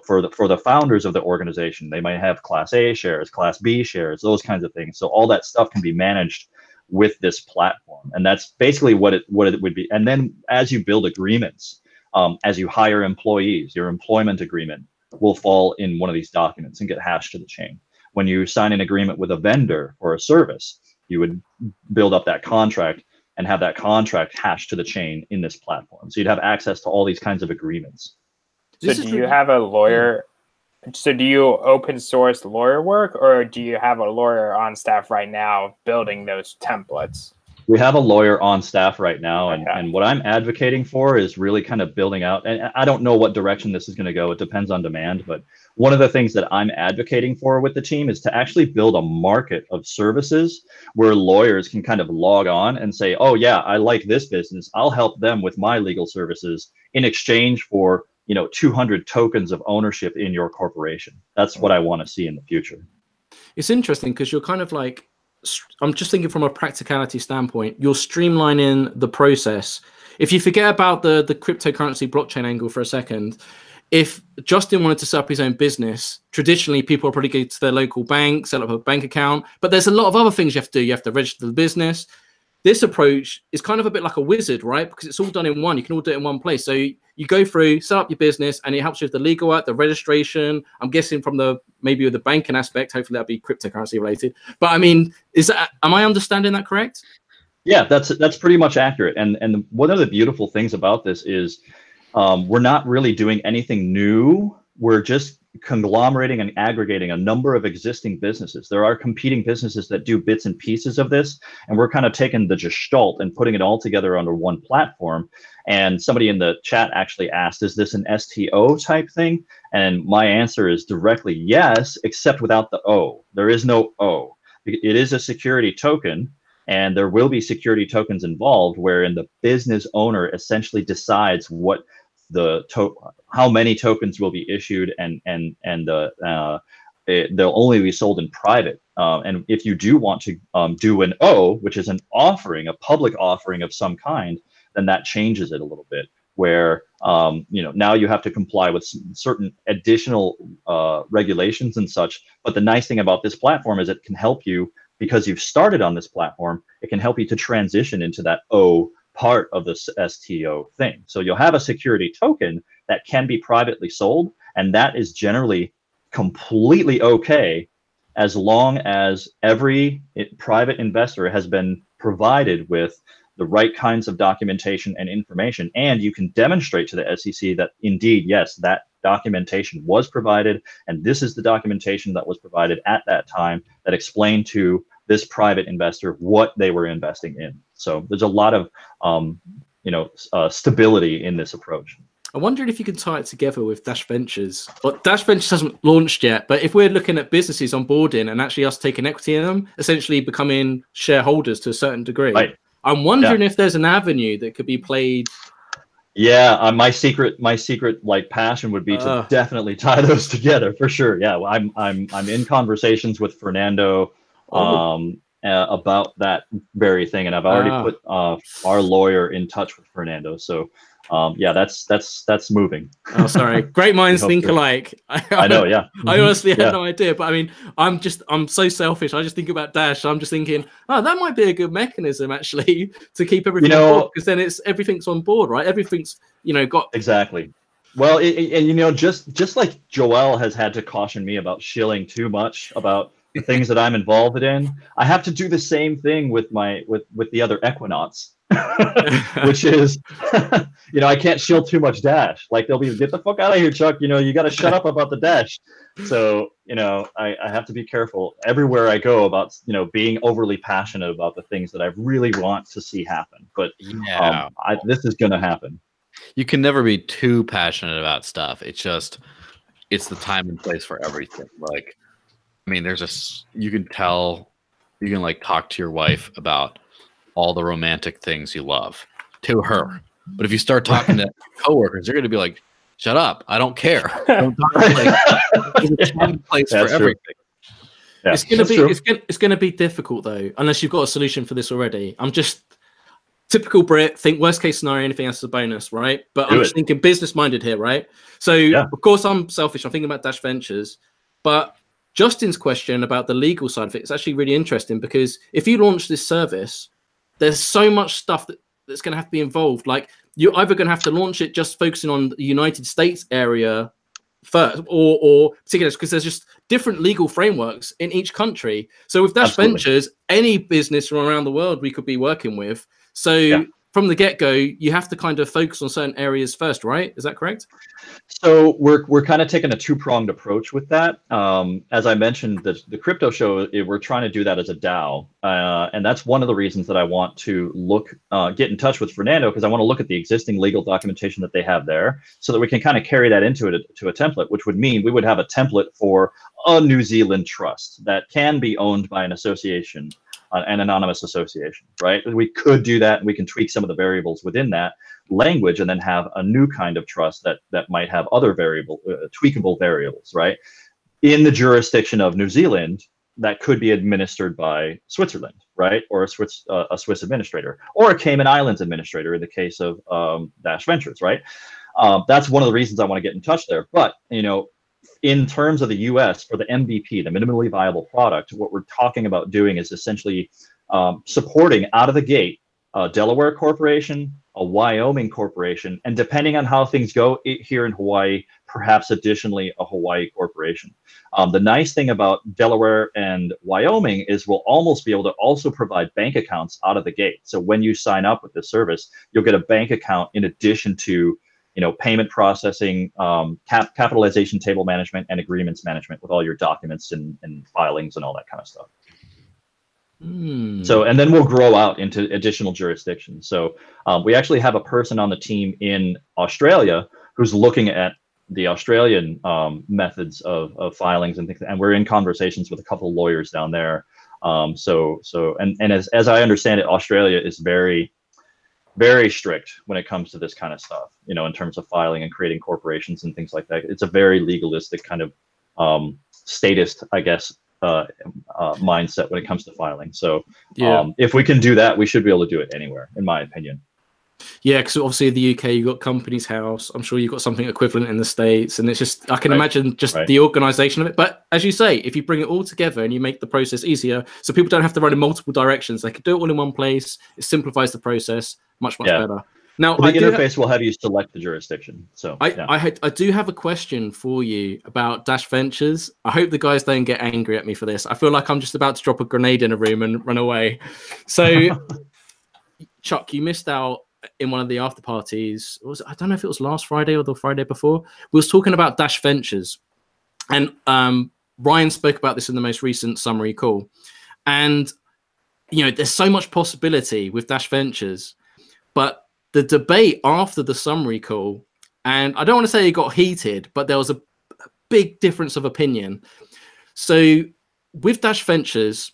Speaker 4: for the founders of the organization. They might have Class A shares, Class B shares, those kinds of things. So all that stuff can be managed with this platform, and that's basically what it would be. And then as you build agreements, as you hire employees, your employment agreement will fall in one of these documents and get hashed to the chain. When you sign an agreement with a vendor for a service, you would build up that contract and have that contract hashed to the chain in this platform. So you'd have access to all these kinds of agreements.
Speaker 3: So do you have a lawyer? So do you open source lawyer work, or do you have a lawyer on staff right now building those templates?
Speaker 4: We have a lawyer on staff right now, and what I'm advocating for is really kind of building out, and I don't know what direction this is going to go. It depends on demand, but one of the things that I'm advocating for with the team is to actually build a market of services where lawyers can kind of log on and say, oh yeah, I like this business. I'll help them with my legal services in exchange for 200 tokens of ownership in your corporation. That's what I want to see in the future.
Speaker 1: It's interesting because you're kind of like, I'm just thinking from a practicality standpoint, you're streamlining the process. If you forget about the cryptocurrency blockchain angle for a second, if Justin wanted to set up his own business, traditionally people probably go to their local bank, set up a bank account, but there's a lot of other things you have to do. You have to register the business. This approach is kind of a bit like a wizard, right? Because it's all done in one. You can all do it in one place. So you go through, set up your business, and it helps you with the legal work, the registration. I'm guessing from maybe with the banking aspect, hopefully that'll be cryptocurrency related. But I mean, am I understanding that correct?
Speaker 4: Yeah, that's pretty much accurate. And one of the beautiful things about this is we're not really doing anything new. We're just conglomerating and aggregating a number of existing businesses. There are competing businesses that do bits and pieces of this, and we're kind of taking the gestalt and putting it all together under one platform. And somebody in the chat actually asked, is this an STO type thing? And my answer is directly yes, except without the O. There is no O. It is a security token, and there will be security tokens involved wherein the business owner essentially decides what how many tokens will be issued, and they'll only be sold in private. And if you do want to do an O, which is an offering, a public offering of some kind, then that changes it a little bit, where now you have to comply with certain additional regulations and such. But the nice thing about this platform is it can help you, because you've started on this platform, it can help you to transition into that O part of the STO thing. So you'll have a security token that can be privately sold, and that is generally completely okay as long as every private investor has been provided with the right kinds of documentation and information, and you can demonstrate to the SEC that indeed, yes, that documentation was provided, and this is the documentation that was provided at that time that explained to this private investor what they were investing in. So there's a lot of stability in this approach.
Speaker 1: I wondered if you could tie it together with Dash Ventures. Well, Dash Ventures hasn't launched yet, but if we're looking at businesses onboarding and actually us taking equity in them, essentially becoming shareholders to a certain degree, right. I'm wondering if there's an avenue that could be played.
Speaker 4: Yeah, my secret like passion would be to definitely tie those together for sure. Yeah, well, I'm in conversations with Fernando about that very thing, and I've already put our lawyer in touch with Fernando. So yeah, that's moving.
Speaker 1: Oh, sorry. Great minds think alike.
Speaker 4: I know, yeah.
Speaker 1: I honestly had no idea, but I mean, I'm so selfish. I just think about Dash. I'm just thinking, oh, that might be a good mechanism actually to keep everything on board, because then everything's on board, right? Everything's got
Speaker 4: exactly. Well, and just like Joel has had to caution me about shilling too much about the things that I'm involved in, I have to do the same thing with the other Equinauts. Which is, I can't shill too much Dash. Like they'll be, get the fuck out of here, Chuck. You got to shut up about the Dash. So, I have to be careful everywhere I go about, being overly passionate about the things that I really want to see happen. But
Speaker 2: yeah,
Speaker 4: this is going to happen.
Speaker 2: You can never be too passionate about stuff. It's the time and place for everything. Like, I mean, you can like talk to your wife about all the romantic things you love to her. But if you start talking to coworkers, they're going to be like, shut up. I don't care. Don't talk there's a time and place for everything.
Speaker 4: Yeah,
Speaker 1: it's going to be difficult though, unless you've got a solution for this already. I'm just typical Brit, think worst case scenario, anything else is a bonus, right? But I'm just thinking business minded here, right? So of course I'm selfish. I'm thinking about Dash Ventures, but Justin's question about the legal side of it is actually really interesting, because if you launch this service, there's so much stuff that's going to have to be involved. Like you're either going to have to launch it just focusing on the United States area first, or particularly because there's just different legal frameworks in each country. So with Dash Ventures, any business from around the world we could be working with. So from the get-go, you have to kind of focus on certain areas first, right? Is that correct?
Speaker 4: So we're kind of taking a two-pronged approach with that. As I mentioned, the crypto show, we're trying to do that as a DAO. And that's one of the reasons that I want to get in touch with Fernando, because I want to look at the existing legal documentation that they have there so that we can kind of carry that into a template, which would mean we would have a template for a New Zealand trust that can be owned by an association, an anonymous association, right? We could do that, and we can tweak some of the variables within that language, and then have a new kind of trust that might have other tweakable variables, right? In the jurisdiction of New Zealand, that could be administered by Switzerland, right? Or a Swiss administrator, or a Cayman Islands administrator in the case of Dash Ventures, right? That's one of the reasons I want to get in touch there. But, in terms of the US, for the MVP, the minimally viable product, what we're talking about doing is essentially supporting out of the gate Delaware Corporation, a Wyoming corporation, and depending on how things go here in Hawaii, perhaps additionally a Hawaii corporation. The nice thing about Delaware and Wyoming is we'll almost be able to also provide bank accounts out of the gate. So when you sign up with the service, you'll get a bank account in addition to payment processing, capitalization table management, and agreements management with all your documents and filings and all that kind of stuff. So, and then we'll grow out into additional jurisdictions. So we actually have a person on the team in Australia who's looking at the Australian methods of filings and things, and we're in conversations with a couple of lawyers down there. And as I understand it, Australia is very, very strict when it comes to this kind of stuff, in terms of filing and creating corporations and things like that. It's a very legalistic kind of statist, I guess, mindset when it comes to filing. So if we can do that, we should be able to do it anywhere, in my opinion.
Speaker 1: Yeah, because obviously in the UK, you've got Companies House. I'm sure you've got something equivalent in the States. And it's just, I can imagine just the organization of it. But as you say, if you bring it all together and you make the process easier, so people don't have to run in multiple directions, they can do it all in one place. It simplifies the process much better. Now,
Speaker 4: the interface will have you select the jurisdiction. So
Speaker 1: I do have a question for you about Dash Ventures. I hope the guys don't get angry at me for this. I feel like I'm just about to drop a grenade in a room and run away. So, Chuck, you missed out in one of the after parties. I don't know if it was last Friday or the Friday before. We was talking about Dash Ventures, and Ryan spoke about this in the most recent summary call. And there's so much possibility with Dash Ventures, but the debate after the summary call, and I don't want to say it got heated, but there was a big difference of opinion. So with Dash Ventures,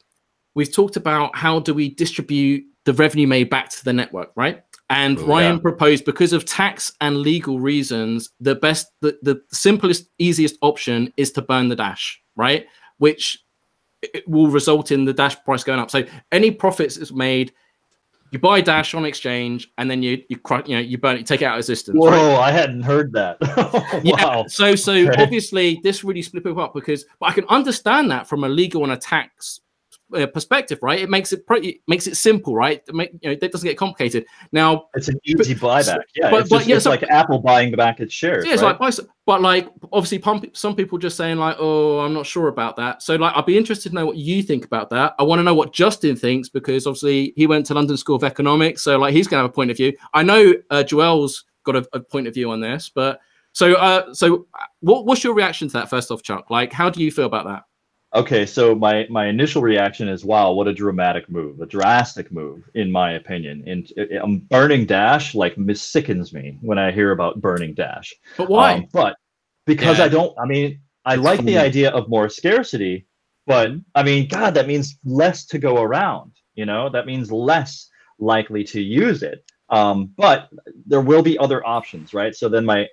Speaker 1: we've talked about how do we distribute the revenue made back to the network, right? And Ryan proposed, because of tax and legal reasons, the simplest, easiest option is to burn the Dash, right? Which it will result in the Dash price going up. So any profits is made, you buy Dash on exchange, and then you burn it, you take it out of existence.
Speaker 4: Whoa,
Speaker 1: right?
Speaker 4: I hadn't heard that. Wow.
Speaker 1: Yeah, so obviously this really split people up, but I can understand that from a legal and a tax perspective, right? It makes it simple, right? That doesn't get complicated. Now
Speaker 4: it's an easy buyback. Yeah, it's like Apple buying back its shares.
Speaker 1: Yeah, it's
Speaker 4: right?
Speaker 1: but obviously some people just saying like, oh, I'm not sure about that. So I'd be interested to know what you think about that. I want to know what Justin thinks, because obviously he went to London School of Economics, so he's gonna have a point of view. I know Joel's got a point of view on this, but so what's your reaction to that first off, Chuck? How do you feel about that?
Speaker 4: Okay, so my initial reaction is, wow, what a drastic move, in my opinion. And burning Dash sickens me when I hear about burning Dash.
Speaker 1: But why?
Speaker 4: But because I like the idea of more scarcity, but God, that means less to go around. That means less likely to use it. But there will be other options, right? So then my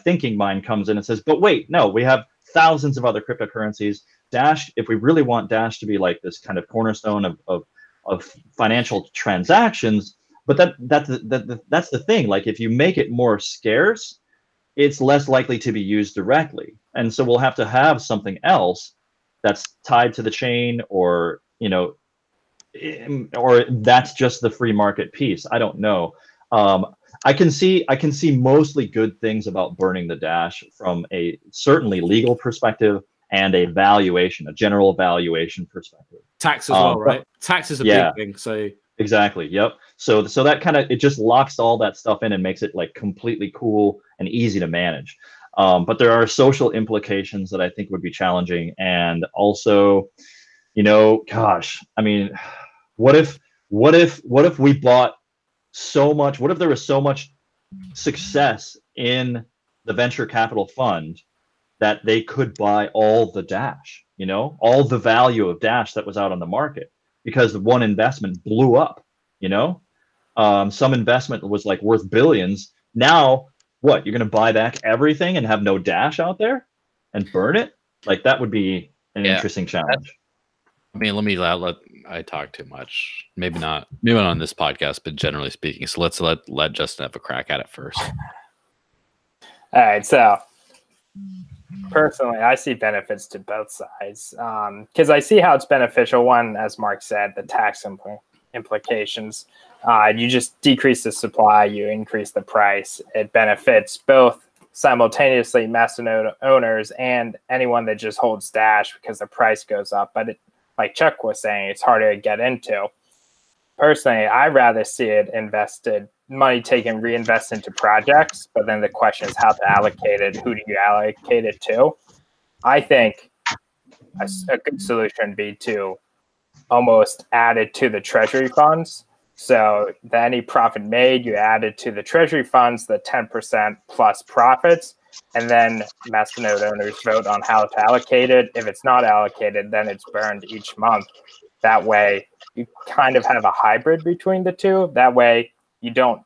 Speaker 4: thinking mind comes in and says, but wait, no, we have thousands of other cryptocurrencies. Dash, if we really want Dash to be like this kind of cornerstone of financial transactions, but that's the thing. If you make it more scarce, it's less likely to be used directly, and so we'll have to have something else that's tied to the chain, or that's just the free market piece. I don't know. I can see mostly good things about burning the Dash from a certainly legal perspective and a general valuation perspective.
Speaker 1: Tax as well, right? Tax is a big thing. So
Speaker 4: exactly, yep. So that kind of, it just locks all that stuff in and makes it completely cool and easy to manage. But there are social implications that I think would be challenging, and also, gosh, what if we bought so much? What if there was so much success in the venture capital fund that they could buy all the Dash, all the value of Dash that was out on the market, because the one investment blew up, some investment was worth billions. Now, what, you're going to buy back everything and have no Dash out there and burn it? That would be an interesting challenge.
Speaker 2: Let I talk too much. Maybe not on this podcast, but generally speaking. So let's let Justin have a crack at it first.
Speaker 3: All right, so personally, I see benefits to both sides, because I see how it's beneficial. One, as Mark said, the tax implications. You just decrease the supply, you increase the price. It benefits both simultaneously mastodon owners and anyone that just holds Dash because the price goes up. But like Chuck was saying, it's harder to get into. Personally, I'd rather see it invested, money taken, reinvest into projects. But then the question is how to allocate it. Who do you allocate it to? I think a good solution would be to almost add it to the treasury funds. So any profit made, you add it to the treasury funds, the 10% plus profits, and then mastodon owners vote on how to allocate it. If it's not allocated, then it's burned each month. That way, you kind of have a hybrid between the two. That way, you don't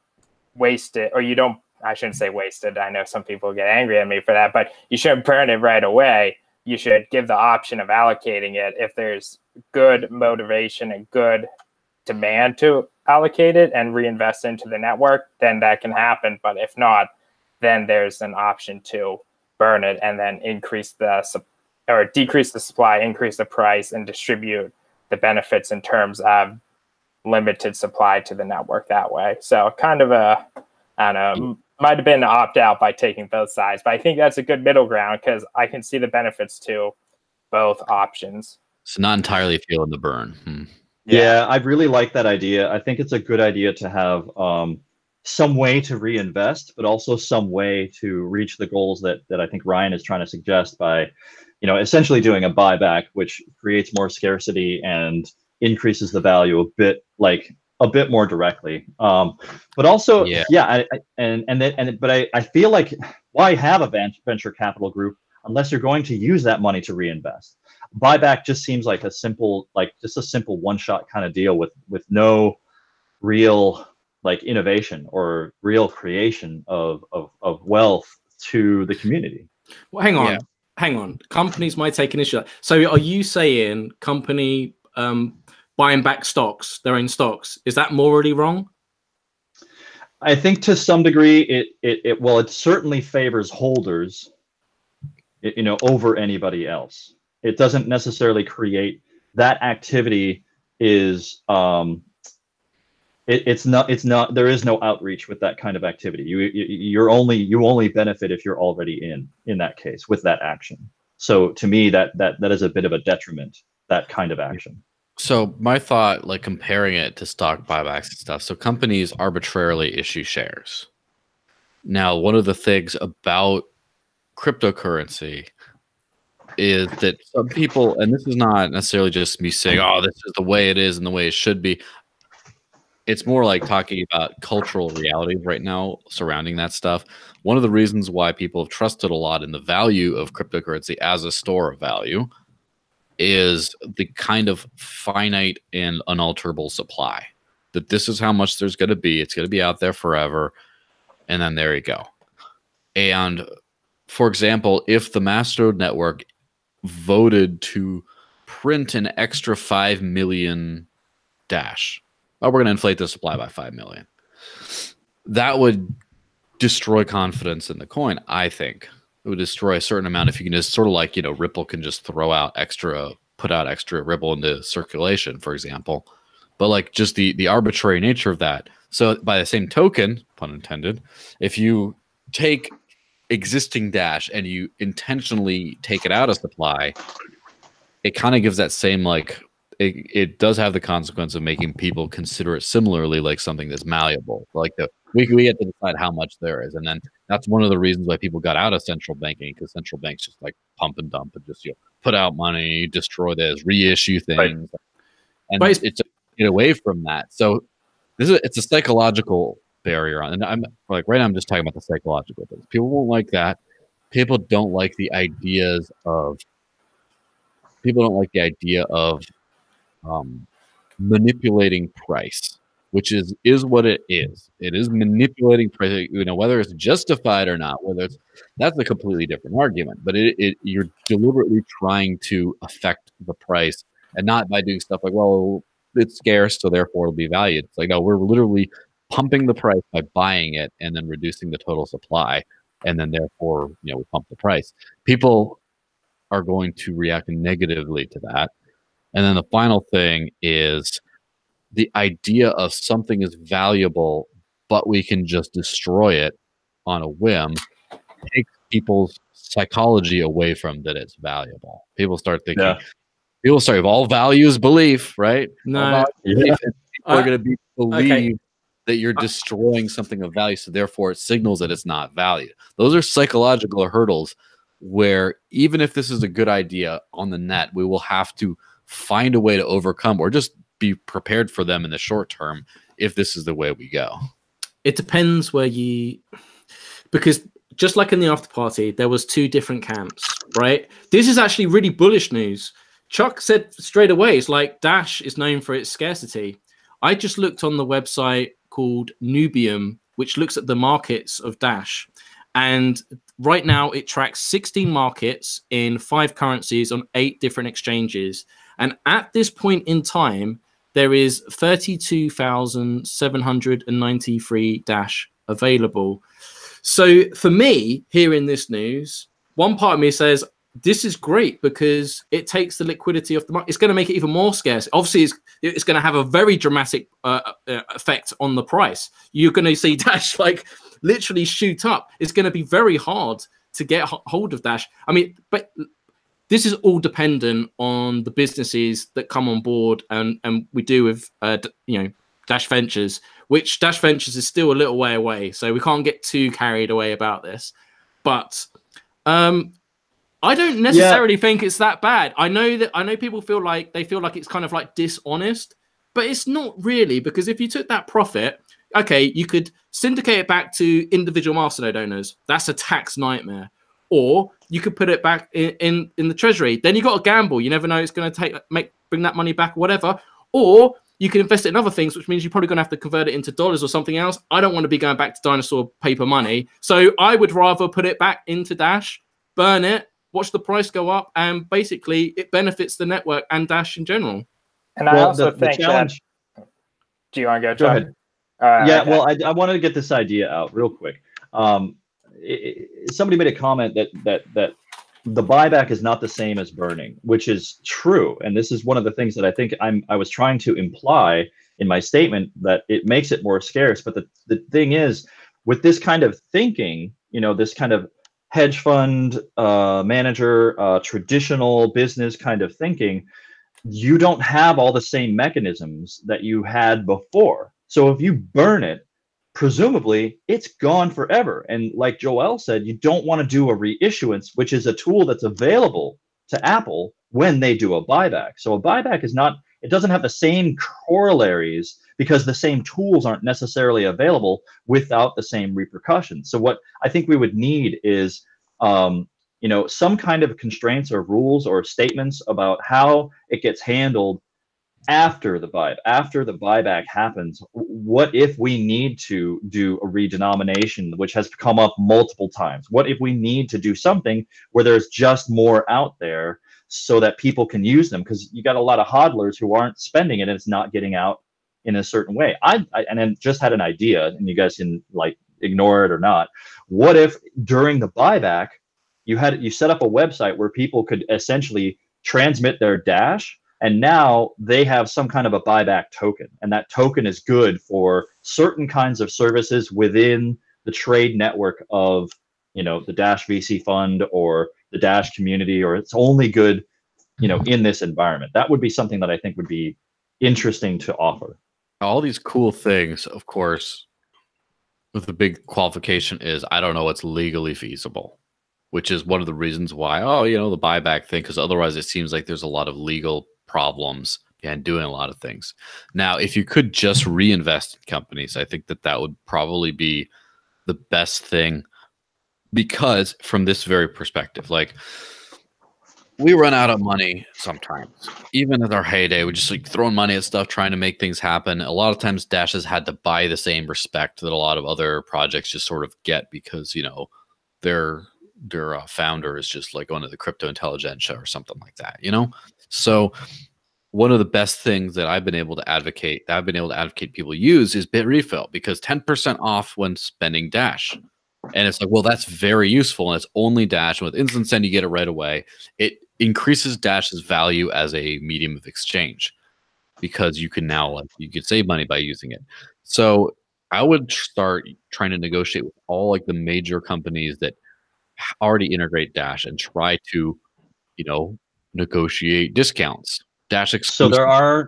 Speaker 3: waste it, or you don't, I shouldn't say wasted. I know some people get angry at me for that, but you shouldn't burn it right away. You should give the option of allocating it. If there's good motivation and good demand to allocate it and reinvest into the network, then that can happen. But if not, then there's an option to burn it and then decrease the supply, increase the price, and distribute the benefits in terms of limited supply to the network that way. So kind of I don't know, might have been an opt-out by taking both sides, but I think that's a good middle ground because I can see the benefits to both options.
Speaker 2: So not entirely feeling the burn.
Speaker 4: Yeah, I really like that idea. I think it's a good idea to have some way to reinvest, but also some way to reach the goals that I think Ryan is trying to suggest by, essentially doing a buyback, which creates more scarcity and increases the value a bit more directly. But also, I feel like why have a venture capital group unless you're going to use that money to reinvest? Buyback just seems like a simple one-shot kind of deal with no real innovation or real creation of wealth to the community.
Speaker 1: Well, hang on. Companies might take an issue. So are you saying company buying back their own stocks, is that morally wrong?
Speaker 4: I think to some degree it certainly favors holders, over anybody else. It doesn't necessarily create that activity is it's not there is no outreach with that kind of activity. You only benefit if you're already in that case with that action. So to me that is a bit of a detriment, that kind of action.
Speaker 2: So my thought, comparing it to stock buybacks and stuff, so companies arbitrarily issue shares. Now, one of the things about cryptocurrency is that some people, and this is not necessarily just me saying, oh, this is the way it is and the way it should be. It's more like talking about cultural realities right now surrounding that stuff. One of the reasons why people have trusted a lot in the value of cryptocurrency as a store of value is the kind of finite and unalterable supply. That this is how much there's going to be. It's going to be out there forever. And then there you go. And for example, if the Mastodon network voted to print an extra 5 million Dash, we're going to inflate the supply by 5 million. That would destroy confidence in the coin, I think. It would destroy a certain amount if you can just sort of Ripple can just put out extra Ripple into circulation, for example. But just the arbitrary nature of that. So by the same token, pun intended, if you take existing Dash and you intentionally take it out of supply, it kind of gives that same it does have the consequence of making people consider it similarly like something that's malleable. We have to decide how much there is, and then that's one of the reasons why people got out of central banking, because central banks just pump and dump and just put out money, destroy this, reissue things, right. And it's to get away from that. So it's a psychological barrier, and I'm right now I'm just talking about the psychological things. People won't like that. People don't like the idea of manipulating price, which is what it is. It is manipulating price. Whether it's justified or not, that's a completely different argument. But you're deliberately trying to affect the price, and not by doing stuff like, well, it's scarce, so therefore it'll be valued. It's no, we're literally pumping the price by buying it and then reducing the total supply, and then therefore we pump the price. People are going to react negatively to that. And then the final thing is the idea of something is valuable, but we can just destroy it on a whim, takes people's psychology away from that it's valuable. People start thinking, if all value is belief, right?
Speaker 1: No.
Speaker 2: Belief, and people are going to believe
Speaker 1: okay.
Speaker 2: that you're destroying something of value, so therefore it signals that it's not value. Those are psychological hurdles where even if this is a good idea on the net, we will have to find a way to overcome or just be prepared for them in the short term if this is the way we go.
Speaker 1: It depends where because just like in the after party, there was 2 different camps, right? This is actually really bullish news. Chuck said straight away, it's like Dash is known for its scarcity. I just looked on the website called Nubium, which looks at the markets of Dash. And right now it tracks 16 markets in 5 currencies on 8 different exchanges. And at this point in time, there is 32,793 Dash available. So for me, hearing this news, one part of me says, this is great because it takes the liquidity off the market. It's going to make it even more scarce. Obviously, it's going to have a very dramatic effect on the price. You're going to see Dash like literally shoot up. It's going to be very hard to get hold of Dash. I mean, but this is all dependent on the businesses that come on board, and we do with Dash Ventures, which Dash Ventures is still a little way away, so we can't get too carried away about this. But I don't necessarily think it's that bad. I know people feel like it's kind of like dishonest, but it's not really, because if you took that profit, okay, you could syndicate it back to individual masternode owners. That's a tax nightmare. Or you could put it back in the treasury. Then you got to gamble. You never know it's going to bring that money back or whatever. Or you can invest it in other things, which means you're probably going to have to convert it into dollars or something else. I don't want to be going back to dinosaur paper money. So I would rather put it back into Dash, burn it, watch the price go up, and basically it benefits the network and Dash in general.
Speaker 3: And I also think that... Do you want to go ahead?
Speaker 4: Well, I wanted to get this idea out real quick. Somebody made a comment that the buyback is not the same as burning, which is true. And this is one of the things that I think I was trying to imply in my statement, that it makes it more scarce. But the thing is, with this kind of thinking, this kind of hedge fund manager, traditional business kind of thinking, you don't have all the same mechanisms that you had before. So if you burn it, presumably it's gone forever. And like Joel said, you don't want to do a reissuance, which is a tool that's available to Apple when they do a buyback. So a buyback it doesn't have the same corollaries because the same tools aren't necessarily available without the same repercussions. So what I think we would need is some kind of constraints or rules or statements about how it gets handled after the buyback happens. What if we need to do a redenomination, which has come up multiple times? What if we need to do something where there's just more out there so that people can use them? Because you got a lot of hodlers who aren't spending it and it's not getting out in a certain way. I then just had an idea, and you guys can like ignore it or not. What if during the buyback you set up a website where people could essentially transmit their Dash, and now they have some kind of a buyback token, and that token is good for certain kinds of services within the trade network of the Dash VC fund or the Dash community, or it's only good in this environment. That would be something that I think would be interesting to offer.
Speaker 2: All these cool things, of course, with the big qualification is I don't know what's legally feasible, which is one of the reasons why the buyback thing, because otherwise it seems like there's a lot of legal problems and doing a lot of things. Now, if you could just reinvest in companies, I think that would probably be the best thing, because from this very perspective, like we run out of money sometimes. Even at our heyday, we're just like throwing money at stuff, trying to make things happen. A lot of times Dash has had to buy the same respect that a lot of other projects just sort of get because, their founder is just like going to the crypto intelligentsia or something like that, So one of the best things that I've been able to advocate people use is Bit Refill, because 10% off when spending Dash. And it's like, well, that's very useful, and it's only Dash. And with Instant Send, you get it right away. It increases Dash's value as a medium of exchange. because you can now you could save money by using it. So I would start trying to negotiate with all like the major companies that already integrate Dash and try to, negotiate discounts. Dash exclusive.
Speaker 4: So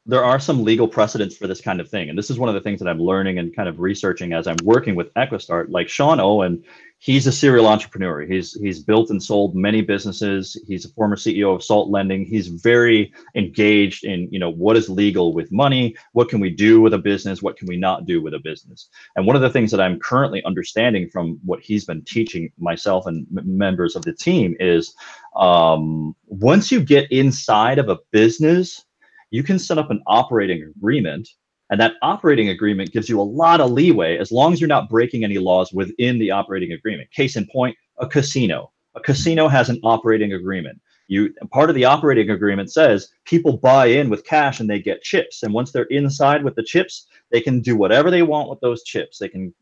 Speaker 4: there are some legal precedents for this kind of thing. And this is one of the things that I'm learning and kind of researching as I'm working with Equistart. Like Sean Owen, he's a serial entrepreneur. He's built and sold many businesses. He's a former CEO of Salt Lending. He's very engaged in, what is legal with money? What can we do with a business? What can we not do with a business? And one of the things that I'm currently understanding from what he's been teaching myself and members of the team is once you get inside of a business, you can set up an operating agreement, and that operating agreement gives you a lot of leeway as long as you're not breaking any laws within the operating agreement. Case in point, a casino. A casino has an operating agreement. Part of the operating agreement says people buy in with cash and they get chips. And once they're inside with the chips, they can do whatever they want with those chips. They can,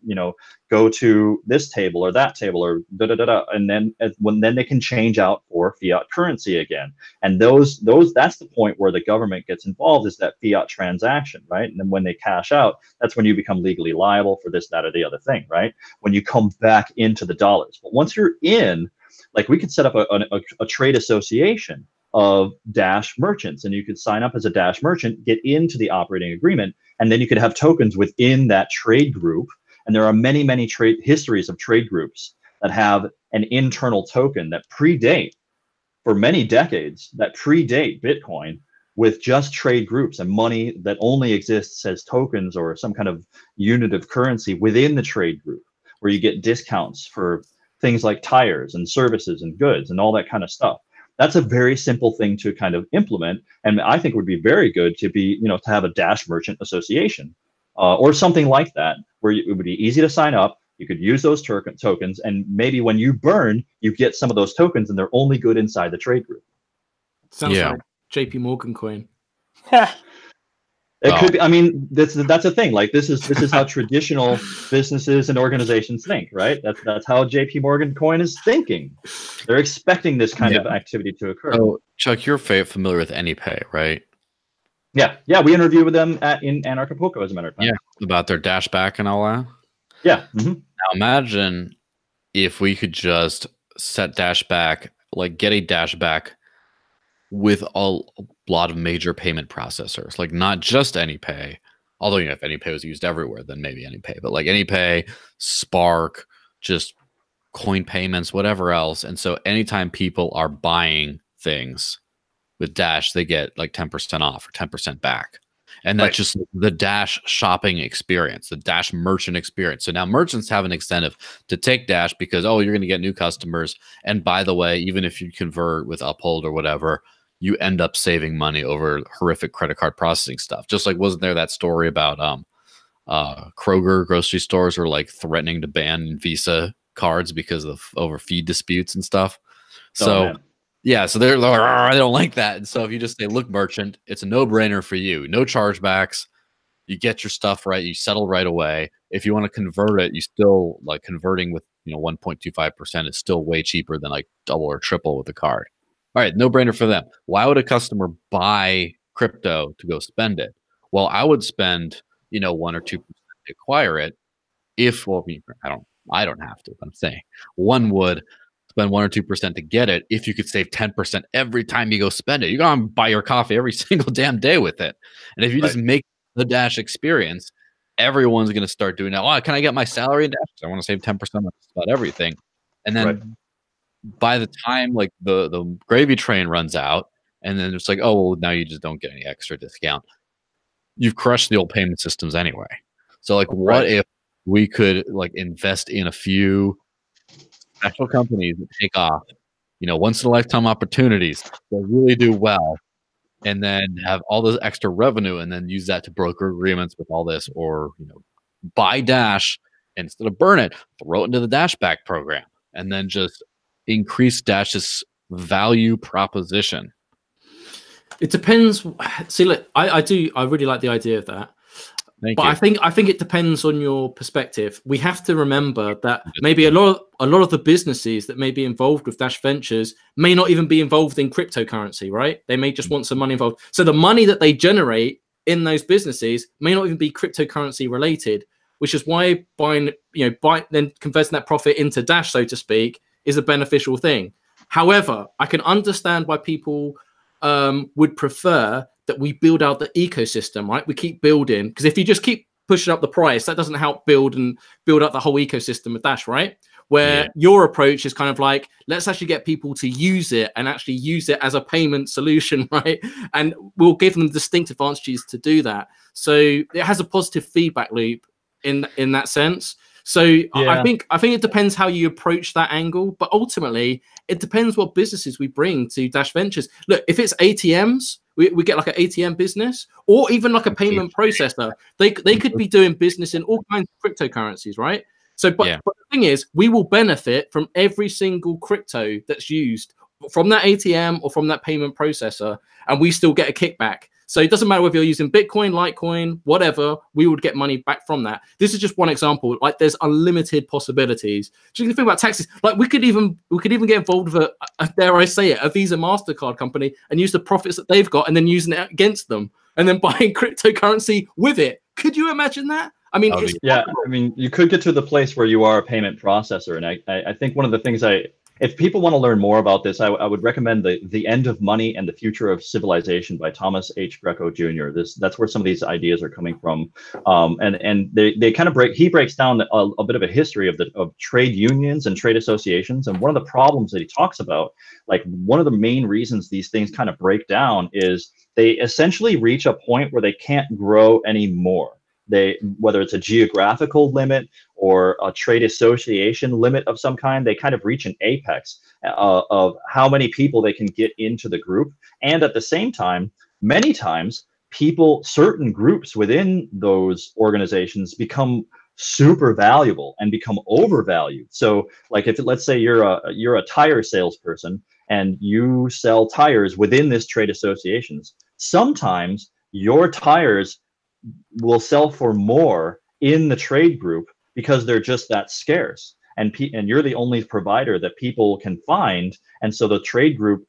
Speaker 4: go to this table or that table or and then they can change out for fiat currency again. And that's the point where the government gets involved, is that fiat transaction, right? And then when they cash out, that's when you become legally liable for this, that, or the other thing, right? When you come back into the dollars. But once you're in, like, we could set up a trade association of Dash merchants, and you could sign up as a Dash merchant, get into the operating agreement, and then you could have tokens within that trade group. And there are many, many histories of trade groups that have an internal token that predate for many decades, that predate Bitcoin, with just trade groups and money that only exists as tokens or some kind of unit of currency within the trade group, where you get discounts for things like tires and services and goods and all that kind of stuff. That's a very simple thing to kind of implement, and I think would be very good to be, to have a Dash Merchant Association or something like that, where it would be easy to sign up. You could use those tokens, and maybe when you burn, you get some of those tokens, and they're only good inside the trade group.
Speaker 1: Sounds like JP Morgan coin.
Speaker 4: It could be. I mean, that's a thing. Like, this is how traditional businesses and organizations think, right? That's how JP Morgan coin is thinking. They're expecting this kind of activity to occur.
Speaker 2: So, Chuck, you're familiar with AnyPay, right?
Speaker 4: Yeah. We interviewed with them in Anarchapulco, as a matter of fact.
Speaker 2: Yeah, about their dashback and all that.
Speaker 4: Yeah. Mm-hmm.
Speaker 2: Now imagine if we could just set dashback, like get a dashback with a lot of major payment processors, like not just AnyPay. Although, if AnyPay was used everywhere, then maybe AnyPay. But like AnyPay, Spark, just coin payments, whatever else. And so anytime people are buying things with Dash, they get like 10% off or 10% back. And that's just the Dash shopping experience, the Dash merchant experience. So now merchants have an incentive to take Dash because, you're going to get new customers. And by the way, even if you convert with Uphold or whatever, you end up saving money over horrific credit card processing stuff. Just like, wasn't there that story about Kroger grocery stores were like threatening to ban Visa cards because of over fee disputes and stuff? So so they're like, I don't like that. And so if you just say, look, merchant, it's a no-brainer for you. No chargebacks. You get your stuff right. You settle right away. If you want to convert it, you still, like, converting with 1.25% is still way cheaper than like double or triple with the card. All right, no-brainer for them. Why would a customer buy crypto to go spend it? Well, I would spend 1 or 2% to acquire it. I don't have to. I'm saying one would spend 1 or 2% to get it. If you could save 10% every time you go spend it, you're gonna buy your coffee every single damn day with it. And if you just make the Dash experience, everyone's gonna start doing that. Can I get my salary in Dash? I want to save 10% on just about everything. And then by the time like the gravy train runs out, and then it's like, now you just don't get any extra discount. You've crushed the old payment systems anyway. So like, what if we could like invest in a few special companies that take off, once in a lifetime opportunities that really do well, and then have all this extra revenue, and then use that to broker agreements with all this, or buy Dash, and instead of burn it, throw it into the Dashback program, and then just increase Dash's value proposition.
Speaker 1: It depends. See, look, I really like the idea of that. But I think it depends on your perspective. We have to remember that maybe a lot of the businesses that may be involved with Dash Ventures may not even be involved in cryptocurrency, right? They may just want some money involved. So the money that they generate in those businesses may not even be cryptocurrency related, which is why then converting that profit into Dash, so to speak, is a beneficial thing. However, I can understand why people would prefer that we build out the ecosystem, right? We keep building, because if you just keep pushing up the price, that doesn't help build up the whole ecosystem of Dash, right? Where your approach is kind of like, let's actually get people to use it and actually use it as a payment solution, right? And we'll give them distinct advantages to do that. So it has a positive feedback loop in that sense. So I think it depends how you approach that angle, but ultimately it depends what businesses we bring to Dash Ventures. Look, if it's ATMs, we get like an ATM business, or even like a payment processor. They could be doing business in all kinds of cryptocurrencies, right? So, but the thing is, we will benefit from every single crypto that's used from that ATM or from that payment processor, and we still get a kickback. So it doesn't matter whether you're using Bitcoin, Litecoin, whatever, we would get money back from that. This is just one example. Like, there's unlimited possibilities. So you can think about taxes. Like, we could even get involved with dare I say it, a Visa MasterCard company and use the profits that they've got and then using it against them and then buying cryptocurrency with it. Could you imagine that? I mean,
Speaker 4: I mean, you could get to the place where you are a payment processor. And I think one of the things if people want to learn more about this, I would recommend the End of Money and the Future of Civilization by Thomas H. Greco Jr. That's where some of these ideas are coming from, and they kind of he breaks down a bit of a history of trade unions and trade associations. And one of the problems that he talks about, like one of the main reasons these things kind of break down, is they essentially reach a point where they can't grow anymore. Whether it's a geographical limit or a trade association limit of some kind, they kind of reach an apex of how many people they can get into the group. And at the same time, many times certain groups within those organizations become super valuable and become overvalued. So like, if let's say you're a tire salesperson and you sell tires within this trade associations, sometimes your tires will sell for more in the trade group because they're just that scarce, and you're the only provider that people can find, and so the trade group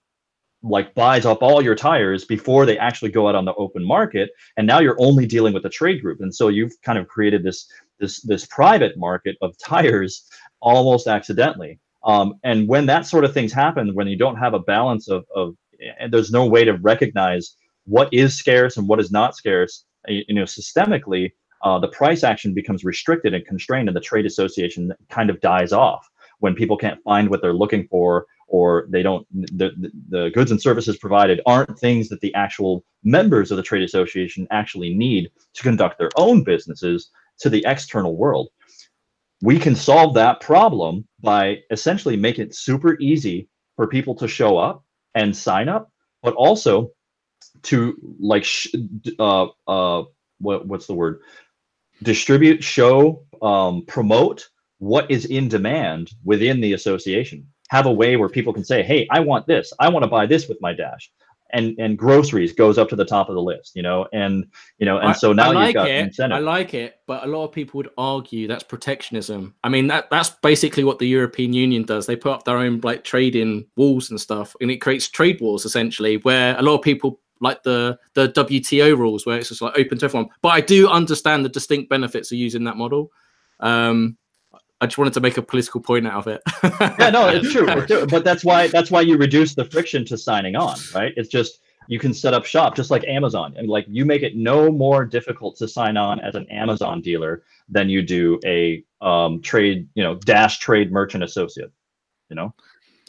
Speaker 4: like buys up all your tires before they actually go out on the open market, and now you're only dealing with the trade group, and so you've kind of created this private market of tires almost accidentally. And when that sort of things happen, when you don't have a balance and there's no way to recognize what is scarce and what is not scarce, systemically, the price action becomes restricted and constrained, and the trade association kind of dies off when people can't find what they're looking for, or the goods and services provided aren't things that the actual members of the trade association actually need to conduct their own businesses to the external world. We can solve that problem by essentially making it super easy for people to show up and sign up, but also to like what's the word? Distribute, show, promote what is in demand within the association. Have a way where people can say, hey, I want this. I want to buy this with my Dash. And groceries goes up to the top of the list, and so now you've got incentive.
Speaker 1: I like it, but a lot of people would argue that's protectionism. I mean, that's basically what the European Union does. They put up their own like trading walls and stuff, and it creates trade wars essentially, where a lot of people like the WTO rules, where it's just like open to everyone. But I do understand the distinct benefits of using that model. I just wanted to make a political point out of it.
Speaker 4: Yeah, no, it's true. But that's why you reduce the friction to signing on, right? It's just, you can set up shop just like Amazon, and like you make it no more difficult to sign on as an Amazon dealer than you do a Dash trade merchant associate, And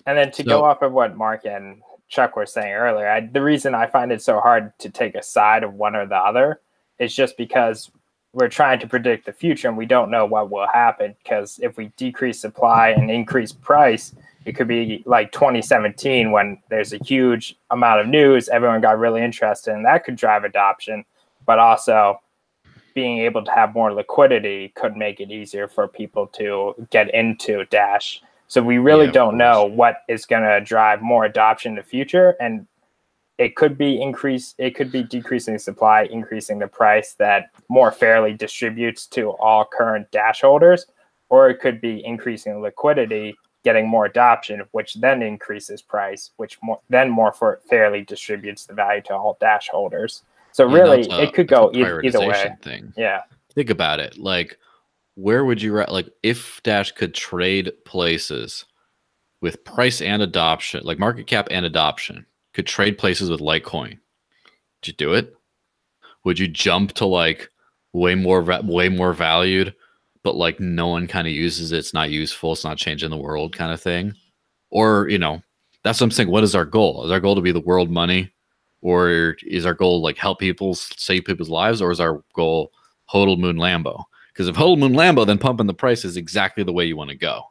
Speaker 3: then to go off of what Mark and Chuck were saying earlier, the reason I find it so hard to take a side of one or the other is just because we're trying to predict the future and we don't know what will happen. Because if we decrease supply and increase price, it could be like 2017 when there's a huge amount of news, everyone got really interested, and that could drive adoption. But also being able to have more liquidity could make it easier for people to get into Dash. So we really don't know what is going to drive more adoption in the future. And it could be decreasing supply, increasing the price that more fairly distributes to all current Dash holders, or it could be increasing liquidity, getting more adoption, which then increases price, which then more fairly distributes the value to all Dash holders. So really, it could go either way.
Speaker 2: Thing.
Speaker 3: Yeah.
Speaker 2: Think about it. Like, where would you like if Dash could trade places with price and adoption, like market cap and adoption, could trade places with Litecoin? Would you do it? Would you jump to like way more valued, but like no one kind of uses it? It's not useful. It's not changing the world, kind of thing. Or that's what I'm saying. What is our goal? Is our goal to be the world money, or is our goal like help people, save people's lives, or is our goal hodl moon Lambo? Because if hodl moon Lambo, then pumping the price is exactly the way you want to go.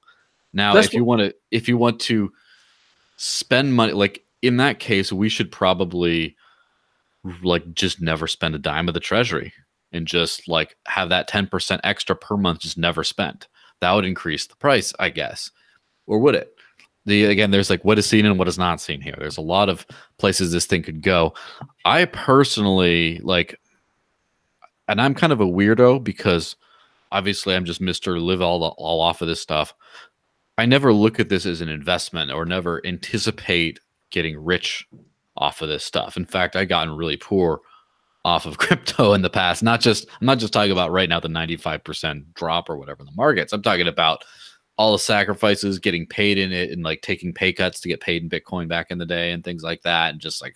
Speaker 2: Now, if you want to spend money, like in that case, we should probably like just never spend a dime of the treasury and just like have that 10% extra per month just never spent. That would increase the price, I guess. Or would it? Again, there's like what is seen and what is not seen here. There's a lot of places this thing could go. I personally like, and I'm kind of a weirdo because obviously I'm just Mr. Live all off of this stuff. I never look at this as an investment or never anticipate getting rich off of this stuff. In fact, I've gotten really poor off of crypto in the past. I'm not just talking about right now the 95% drop or whatever in the markets. I'm talking about all the sacrifices, getting paid in it, and like taking pay cuts to get paid in Bitcoin back in the day and things like that, and just like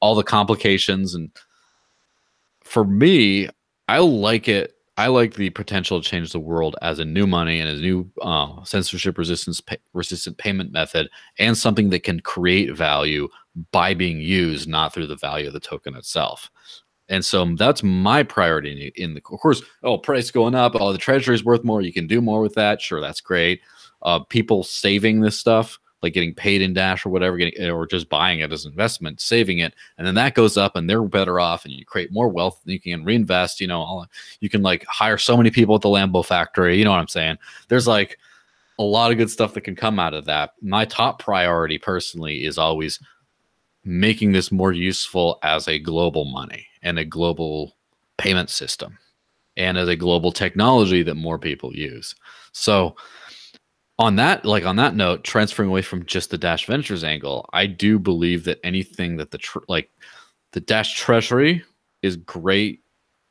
Speaker 2: all the complications. And for me, I like it. I like the potential to change the world as a new money and as a new censorship resistant payment method, and something that can create value by being used, not through the value of the token itself. And so that's my priority in the, of course, price going up, the treasury is worth more. You can do more with that. Sure, that's great. People saving this stuff, like getting paid in Dash or whatever, or just buying it as an investment, saving it, and then that goes up and they're better off, and you create more wealth and you can reinvest. You can like hire so many people at the Lambo factory. You know what I'm saying? There's like a lot of good stuff that can come out of that. My top priority personally is always making this more useful as a global money and a global payment system and as a global technology that more people use. So on that note, transferring away from just the Dash Ventures angle, I do believe that anything that the Dash Treasury is great.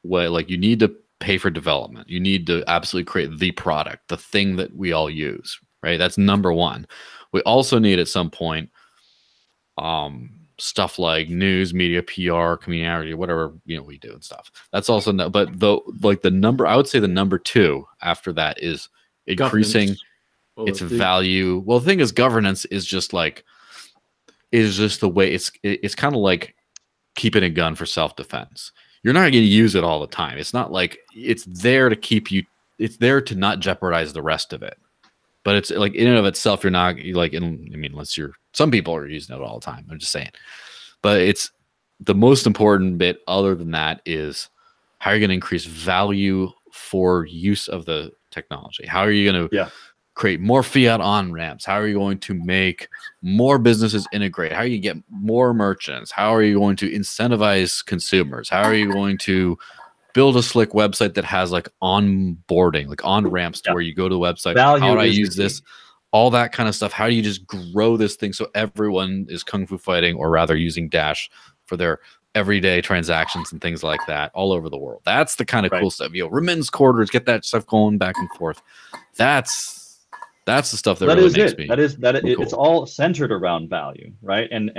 Speaker 2: Like you need to pay for development. You need to absolutely create the product, the thing that we all use, right? That's number one. We also need at some point stuff like news, media, PR, community, whatever we do and stuff. That's also but I would say the number two after that is increasing its value. Well, the thing is, governance is just the way it's kind of like keeping a gun for self-defense. You're not going to use it all the time. It's not like it's there to keep you. It's there to not jeopardize the rest of it. But it's like in and of itself, you're not like unless some people are using it all the time. I'm just saying. But it's the most important bit. Other than that, is how are you going to increase value for use of the technology? How are you going to create more fiat on ramps? How are you going to make more businesses integrate? How are you going to get more merchants? How are you going to incentivize consumers? How are you going to build a slick website that has like onboarding, like on ramps to where you go to the website? Value, how do I use this? All that kind of stuff. How do you just grow this thing so everyone is kung fu fighting, or rather using Dash for their everyday transactions and things like that all over the world? That's the kind of cool stuff. Remittance quarters, get that stuff going back and forth. That's the stuff that really makes me. Cool.
Speaker 4: It's all centered around value, right? And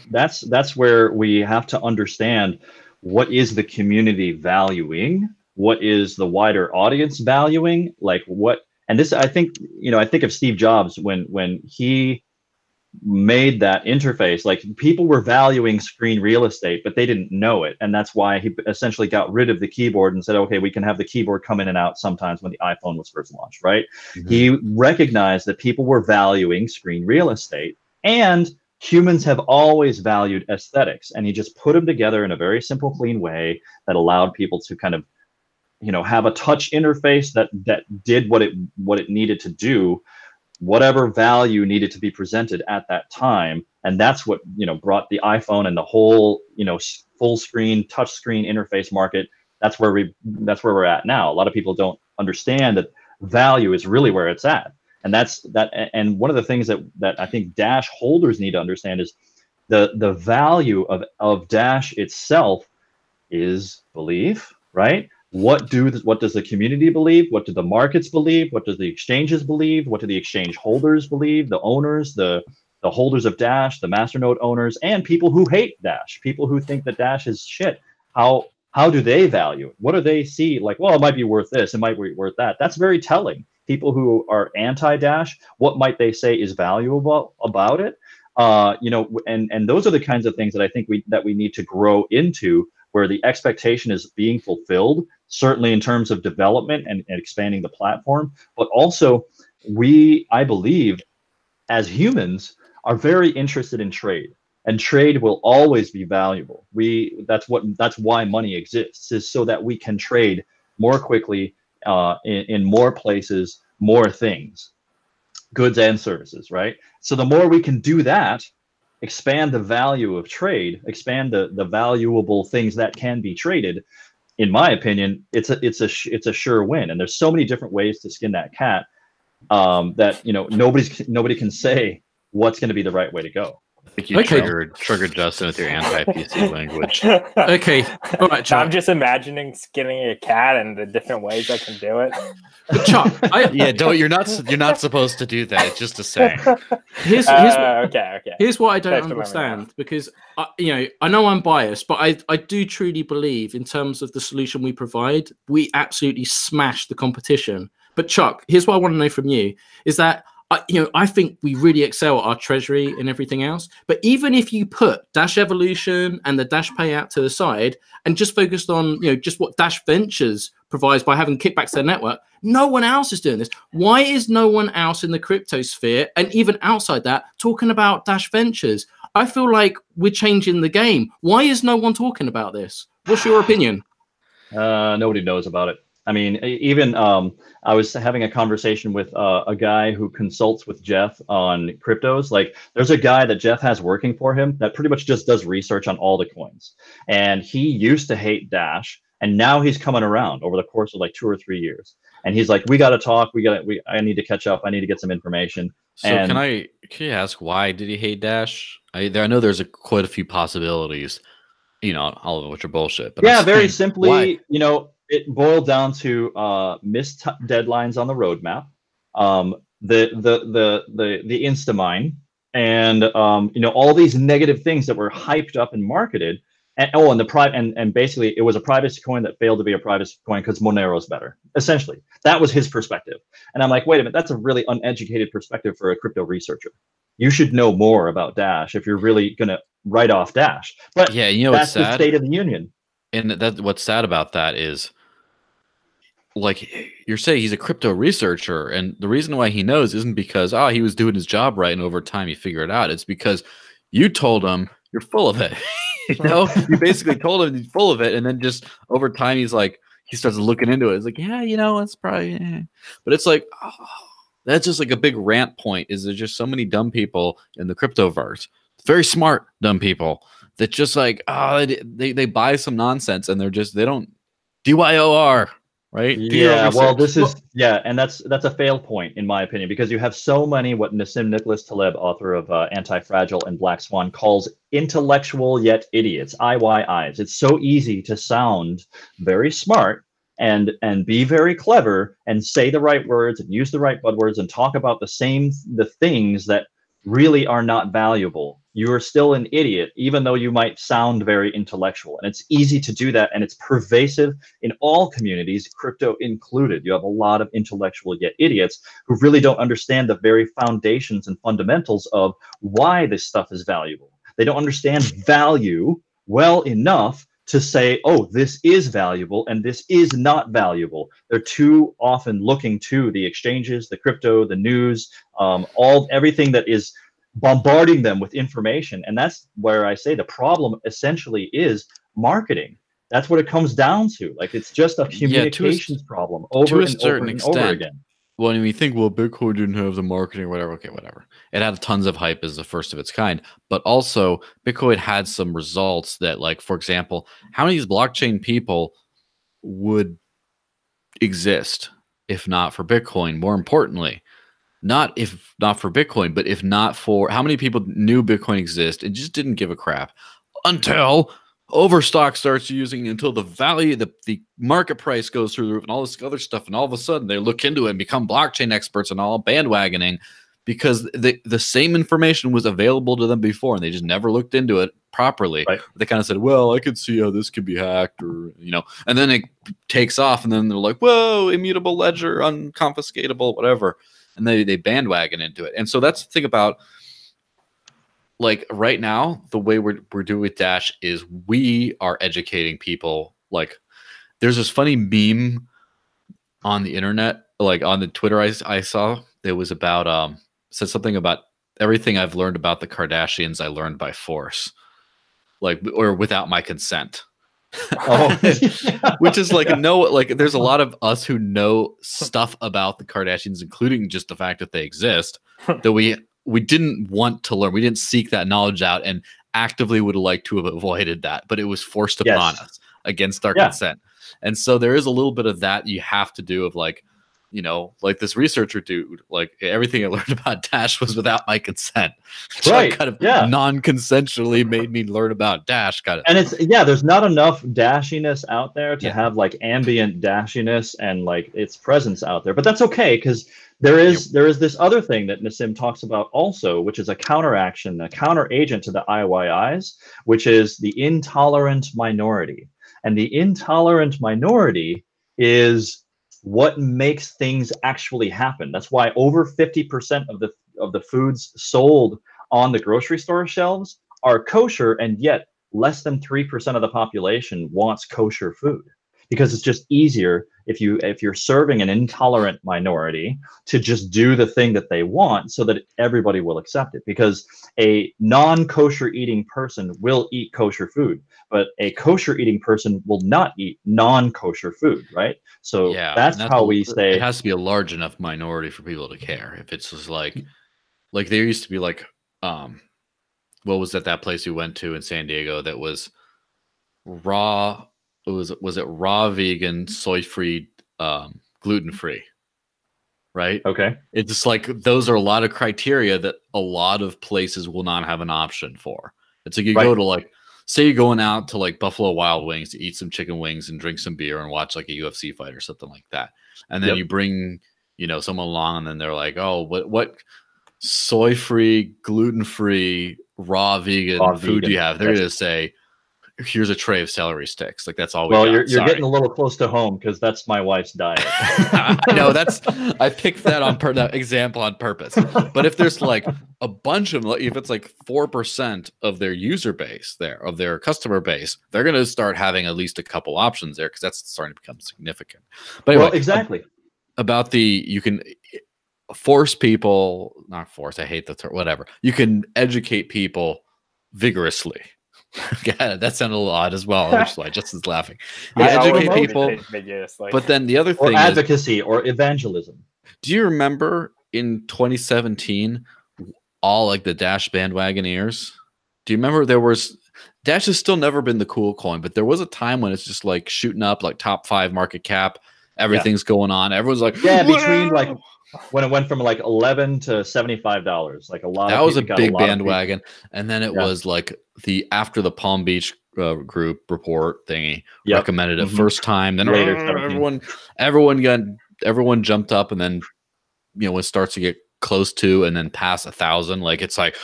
Speaker 4: that's where we have to understand what is the community valuing, what is the wider audience valuing, like what. And this, I think of Steve Jobs when he made that interface, like people were valuing screen real estate, but they didn't know it. And that's why he essentially got rid of the keyboard and said, okay, we can have the keyboard come in and out sometimes when the iPhone was first launched, right? Mm-hmm. He recognized that people were valuing screen real estate, and humans have always valued aesthetics. And he just put them together in a very simple, clean way that allowed people to kind of, have a touch interface that did what it needed to do whatever value needed to be presented at that time. And that's what, brought the iPhone and the whole, full screen, touch screen interface market. That's where we're at now. A lot of people don't understand that value is really where it's at. And and one of the things that I think Dash holders need to understand is the value of Dash itself is belief, right? What does the community believe? What do the markets believe? What do the exchanges believe? What do the exchange holders believe? The owners, the holders of Dash, the masternode owners, and people who hate Dash, people who think that Dash is shit. How do they value it? What do they see? Like, well, it might be worth this, it might be worth that. That's very telling. People who are anti-Dash, what might they say is valuable about it? And those are the kinds of things that I think we need to grow into, where the expectation is being fulfilled, certainly in terms of development and expanding the platform, but also I believe, as humans, are very interested in trade, and trade will always be valuable. That's why money exists, is so that we can trade more quickly in more places, more things, goods and services, right? So the more we can do that, expand the value of trade, expand the valuable things that can be traded, in my opinion, it's a sure win. And there's so many different ways to skin that cat that nobody can say what's going to be the right way to go.
Speaker 2: I think you triggered Justin with your anti-PC language.
Speaker 1: Okay, all right, Chuck.
Speaker 3: I'm just imagining skinning a cat and the different ways I can do it.
Speaker 1: Chuck,
Speaker 2: you're not supposed to do that. It's just a saying.
Speaker 3: Okay.
Speaker 1: Here's what I don't understand, because I know I'm biased, but I do truly believe, in terms of the solution we provide, we absolutely smash the competition. But Chuck, here's what I want to know from you: is that I think we really excel at our treasury and everything else. But even if you put Dash Evolution and the Dash payout to the side and just focused on just what Dash Ventures provides by having kickbacks to their network, no one else is doing this. Why is no one else in the crypto sphere, and even outside that, talking about Dash Ventures? I feel like we're changing the game. Why is no one talking about this? What's your opinion?
Speaker 4: Nobody knows about it. I mean, even I was having a conversation with a guy who consults with Jeff on cryptos. Like, there's a guy that Jeff has working for him that pretty much just does research on all the coins. And he used to hate Dash, and now he's coming around over the course of like 2 or 3 years. And he's like, we got to talk. I need to catch up. I need to get some information.
Speaker 2: So can you ask, why did he hate Dash? I know there's quite a few possibilities, all of which are bullshit. But
Speaker 4: yeah, very simply, why? It boiled down to missed deadlines on the roadmap, the Instamine, and all these negative things that were hyped up and marketed. And basically it was a privacy coin that failed to be a privacy coin because Monero is better. Essentially, that was his perspective. And I'm like, wait a minute, that's a really uneducated perspective for a crypto researcher. You should know more about Dash if you're really going to write off Dash. But
Speaker 2: yeah,
Speaker 4: that's the State of the Union.
Speaker 2: And what's sad about that is, like you're saying, he's a crypto researcher, and the reason why he knows isn't because he was doing his job right and over time he figured it out. It's because you told him you're full of it. You basically told him he's full of it, and then just over time he starts looking into it. It's like, it's probably, but it's like, that's just like a big rant point. Is there's just so many dumb people in the cryptoverse, very smart dumb people, that just like, they buy some nonsense and they don't DYOR, right?
Speaker 4: Yeah, well, and that's a fail point in my opinion, because you have so many, what Nassim Nicholas Taleb, author of Anti-Fragile and Black Swan, calls intellectual yet idiots, IYIs. It's so easy to sound very smart and be very clever and say the right words and use the right buzzwords and talk about the things that really are not valuable. You are still an idiot, even though you might sound very intellectual. And it's easy to do that, and it's pervasive in all communities, crypto included. You have a lot of intellectual yet idiots who really don't understand the very foundations and fundamentals of why this stuff is valuable. They don't understand value well enough to say, oh, this is valuable and this is not valuable. They're too often looking to the exchanges, the crypto, the news, everything that is bombarding them with information. And that's where I say the problem essentially is marketing. That's what it comes down to. Like, it's just a communications problem over and over again.
Speaker 2: when we think, well, Bitcoin didn't have the marketing or whatever, okay, whatever. It had tons of hype as the first of its kind, but also Bitcoin had some results that, like, for example, how many of these blockchain people would exist if not for Bitcoin? More importantly, not for Bitcoin, but if not for how many people knew Bitcoin exists and just didn't give a crap until Overstock starts using, until the value, the market price goes through the roof and all this other stuff, and all of a sudden they look into it and become blockchain experts and all bandwagoning because the same information was available to them before and they just never looked into it properly.
Speaker 4: Right.
Speaker 2: They kind of said, well, I could see how this could be hacked, or and then it takes off and then they're like, whoa, immutable ledger, unconfiscatable, whatever. And they bandwagon into it. And so that's the thing about, like, right now, the way we're doing with Dash is we are educating people. Like, there's this funny meme on the internet, like on the Twitter I saw, it was about said something about everything I've learned about the Kardashians I learned by force, like, or without my consent.
Speaker 4: Oh.
Speaker 2: Which is like, no, like, there's a lot of us who know stuff about the Kardashians, including just the fact that they exist, that we didn't want to learn. We didn't seek that knowledge out and actively would have liked to have avoided that, but it was forced upon us against our consent. And so there is a little bit of that you have to do, of like, like this researcher dude, like, everything I learned about Dash was without my consent.
Speaker 4: Right.
Speaker 2: Kind of non-consensually made me learn about Dash, kind of.
Speaker 4: And it's, there's not enough dashiness out there to have like ambient dashiness and like its presence out there. But that's okay, because there is this other thing that Nassim talks about also, which is a counteraction, a counter agent to the IYIs, which is the intolerant minority. And the intolerant minority is what makes things actually happen. That's why over 50% of the foods sold on the grocery store shelves are kosher, and yet less than 3% of the population wants kosher food, because it's just easier if you're serving an intolerant minority to just do the thing that they want so that everybody will accept it. Because a non-kosher eating person will eat kosher food, but a kosher eting person will not eat non-kosher food, right? So that's how we say
Speaker 2: it has to be a large enough minority for people to care. If it's just like there used to be like, what was that place we went to in San Diego that was raw? Was it raw, vegan, soy-free, gluten-free? Right?
Speaker 4: Okay.
Speaker 2: It's just like, those are a lot of criteria that a lot of places will not have an option for. It's like you go to, like, say you're going out to like Buffalo Wild Wings to eat some chicken wings and drink some beer and watch like a UFC fight or something like that. And then you bring, someone along, and then they're like, oh, what soy-free, gluten-free, raw vegan food do you have? They're going to say, here's a tray of celery sticks. Like, that's all we got.
Speaker 4: You're getting a little close to home, because that's my wife's diet.
Speaker 2: I know, I picked that that example on purpose. But if there's like a bunch of, if it's like 4% of their user base of their customer base, they're going to start having at least a couple options there, because that's starting to become significant. But anyway,
Speaker 4: exactly.
Speaker 2: About you can force people, not force, I hate the term, whatever. You can educate people vigorously. Yeah, that sounded a little odd as well, which is why Justin's laughing. You educate people, but then the other thing
Speaker 4: is advocacy or evangelism.
Speaker 2: Do you remember in 2017 all like the Dash bandwagoneers? Do you remember Dash has still never been the cool coin, but there was a time when it's just like shooting up, like top 5 market cap, everything's going on, everyone's like,
Speaker 4: between like when it went from like $11 to $75, like a lot.
Speaker 2: That was a big bandwagon, and then it was like the after the Palm Beach group report thingy recommended it first time. Then everyone jumped up, and then when it starts to get close to and then past 1,000, like it's like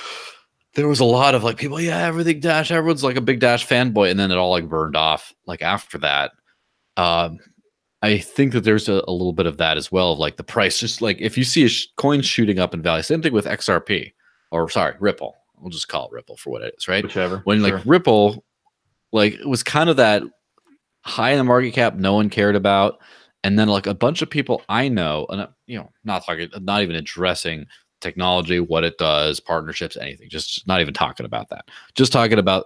Speaker 2: there was a lot of like people, everything Dash, everyone's like a big Dash fanboy, and then it all like burned off like after that. I think that there's a little bit of that as well, of like the price, just like if you see a coin shooting up in value, same thing with XRP, or sorry, Ripple. We'll just call it Ripple for what it is, right?
Speaker 4: Whichever.
Speaker 2: When like Ripple, like it was kind of that high in the market cap, no one cared about, and then like a bunch of people I know, and not even addressing technology, what it does, partnerships, anything, just not even talking about that, just talking about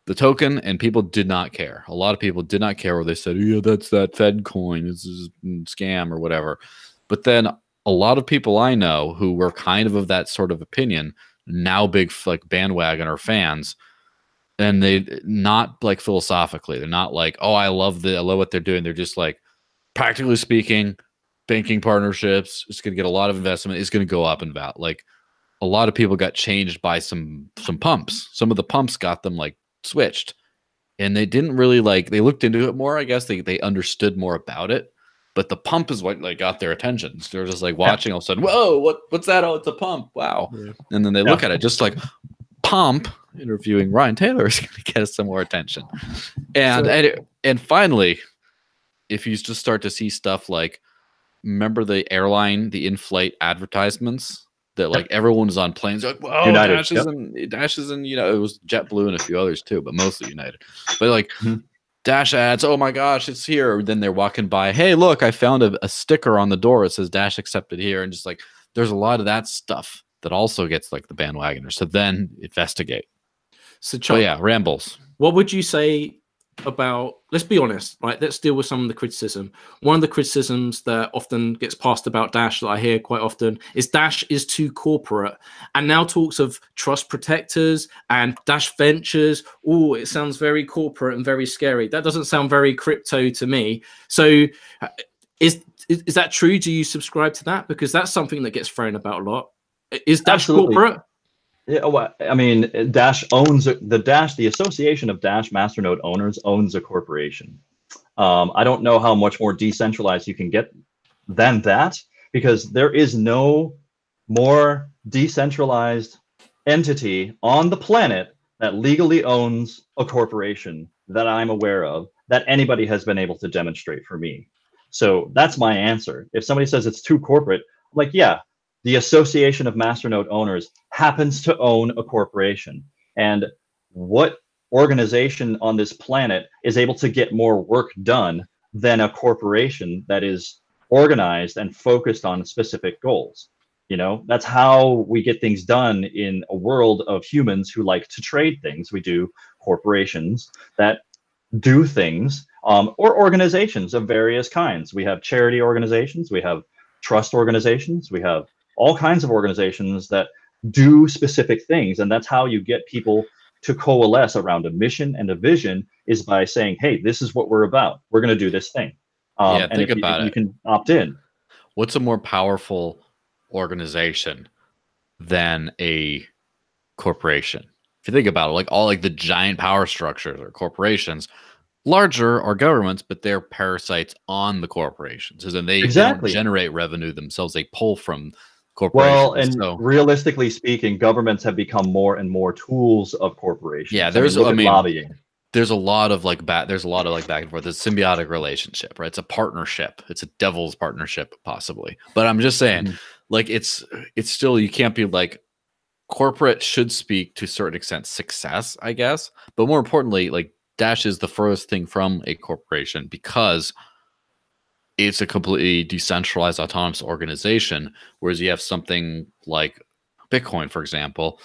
Speaker 2: the token, and people did not care. A lot of people did not care, where they said, that's that Fed coin, it's a scam or whatever. But then a lot of people I know who were kind of that sort of opinion, now big like bandwagon or fans, and they not like philosophically. They're not like, oh, I love what they're doing. They're just like, practically speaking, banking partnerships, it's going to get a lot of investment. It's going to go up in value. Like a lot of people got changed by some pumps. Some of the pumps got them like switched, and they didn't really like, they looked into it more. I guess they understood more about it, but the pump is what like got their attention. So they're just like watching all of a sudden, whoa, what's that? Oh, it's a pump. Wow. Yeah. And then they look at it just like pump. Interviewing Ryan Taylor is going to get us some more attention. And finally, if you just start to see stuff like, remember the airline, the in-flight advertisements that like everyone was on planes like, whoa,
Speaker 4: United,
Speaker 2: Dash is in, it was JetBlue and a few others too, but mostly United. But like Dash ads, oh my gosh, it's here. Then they're walking by, hey, look, I found a sticker on the door. It says Dash accepted here. And just like, there's a lot of that stuff that also gets like the bandwagoners. So then investigate.
Speaker 1: So Chuck,
Speaker 2: yeah, rambles.
Speaker 1: What would you say about, let's be honest, right? Let's deal with some of the criticism. One of the criticisms that often gets passed about Dash that I hear quite often is Dash is too corporate. And now talks of trust protectors and Dash ventures. Oh, it sounds very corporate and very scary. That doesn't sound very crypto to me. So is that true? Do you subscribe to that? Because that's something that gets thrown about a lot. Is Dash corporate?
Speaker 4: Yeah, well, I mean, Dash owns the Association of Dash Masternode Owners owns a corporation. I don't know how much more decentralized you can get than that, because there is no more decentralized entity on the planet that legally owns a corporation that I'm aware of that anybody has been able to demonstrate for me. So that's my answer. If somebody says it's too corporate, I'm like, yeah, the Association of Masternode Owners happens to own a corporation. And what organization on this planet is able to get more work done than a corporation that is organized and focused on specific goals? That's how we get things done in a world of humans who like to trade things. We do corporations that do things, or organizations of various kinds. We have charity organizations, we have trust organizations, we have all kinds of organizations that do specific things. And that's how you get people to coalesce around a mission and a vision, is by saying, hey, this is what we're about. We're going to do this thing.
Speaker 2: And think about it.
Speaker 4: You can opt in.
Speaker 2: What's a more powerful organization than a corporation? If you think about it, like all like the giant power structures or corporations, larger are governments, but they're parasites on the corporations. And they don't generate revenue themselves. They pull from corporations.
Speaker 4: Well, and realistically speaking, governments have become more and more tools of corporations.
Speaker 2: Yeah, lobbying. There's a lot of like back and forth. It's a symbiotic relationship, right? It's a partnership. It's a devil's partnership, possibly. But I'm just saying, like it's still, you can't be like, corporate should speak to a certain extent success, I guess. But more importantly, like Dash is the furthest thing from a corporation because it's a completely decentralized autonomous organization, whereas you have something like Bitcoin, for example,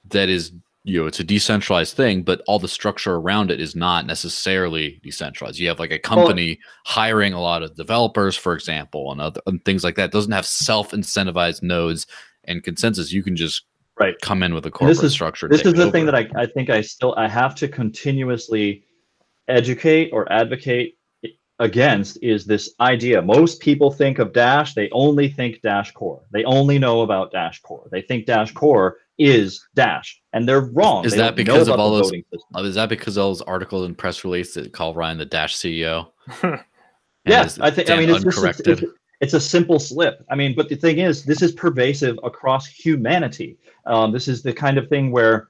Speaker 2: that is, it's a decentralized thing, but all the structure around it is not necessarily decentralized. You have like a company hiring a lot of developers, for example, and things like that. It doesn't have self-incentivized nodes and consensus. You can just come in with a corporate structure.
Speaker 4: This is the thing that I think I have to continuously educate or advocate against, is this idea. Most people think of Dash, they only think Dash Core. They only know about Dash Core. They think Dash Core is Dash, and they're wrong.
Speaker 2: Is that because of all those? Is that because of all those articles and press releases that call Ryan the Dash CEO?
Speaker 4: Yes, I think. I mean, it's a simple slip. I mean, but the thing is, this is pervasive across humanity. This is the kind of thing where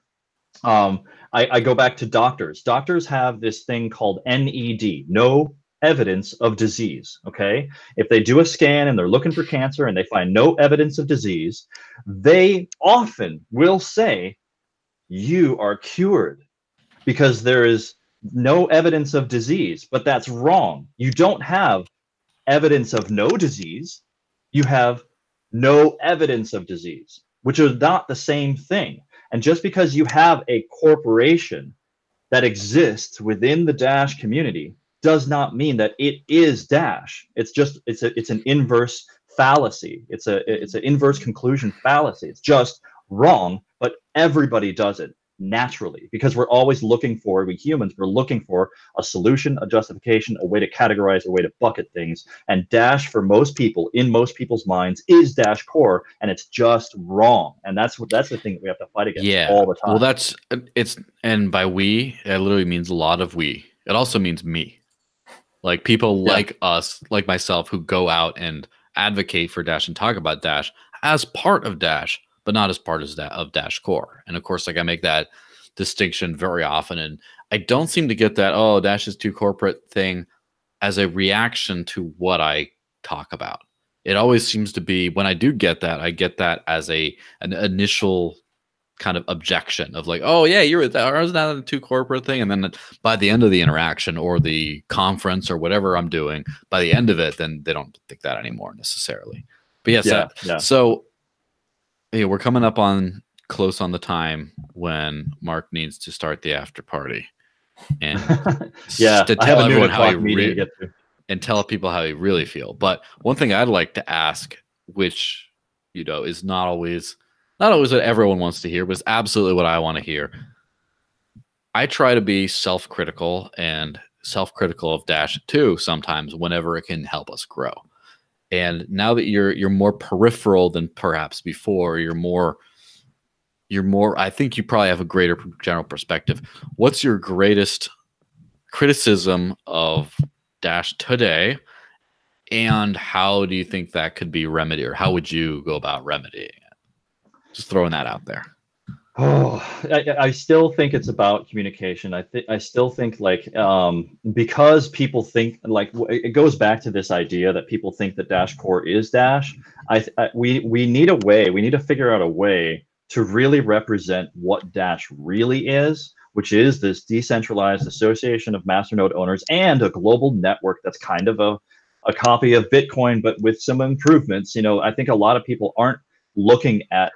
Speaker 4: I go back to doctors. Doctors have this thing called NED, no evidence of disease. Okay, if they do a scan and they're looking for cancer and they find no evidence of disease, they often will say, you are cured, because there is no evidence of disease. But that's wrong. You don't have evidence of no disease. You have no evidence of disease, which is not the same thing. And just because you have a corporation that exists within the Dash community does not mean that it is Dash. It's an inverse fallacy. It's an inverse conclusion fallacy. It's just wrong, but everybody does it naturally because we humans, we're looking for a solution, a justification, a way to categorize, a way to bucket things. And Dash, for most people, in most people's minds, is Dash core, and it's just wrong. And that's the thing that we have to fight against all the time.
Speaker 2: Well, and by we, it literally means a lot of we. It also means me. Like people like us, like myself, who go out and advocate for Dash and talk about Dash as part of Dash, but not as part of Dash core. And of course, like I make that distinction very often. And I don't seem to get that, oh, Dash is too corporate thing as a reaction to what I talk about. It always seems to be, when I do get that, I get that as an initial kind of objection of like, oh yeah, isn't that a too corporate thing? And then by the end of the interaction or the conference or whatever I'm doing, by the end of it, then they don't think that anymore necessarily. But yes, so we're coming up on close on the time when Mark needs to start the after party, and to tell everyone how and tell people how you really feel. But one thing I'd like to ask, which is not always what everyone wants to hear, but it's absolutely what I want to hear. I try to be self-critical of Dash too sometimes whenever it can help us grow. And now that you're more peripheral than perhaps before, you're more, I think you probably have a greater general perspective. What's your greatest criticism of Dash today? And how do you think that could be remedied, or how would you go about remedying it? Just throwing that out there.
Speaker 4: Oh, I still think it's about communication. I still think because people think it goes back to this idea that people think that Dash core is Dash. We need a way. We need to figure out a way to really represent what Dash really is, which is this decentralized association of masternode owners and a global network that's kind of a copy of Bitcoin, but with some improvements. I think a lot of people aren't looking at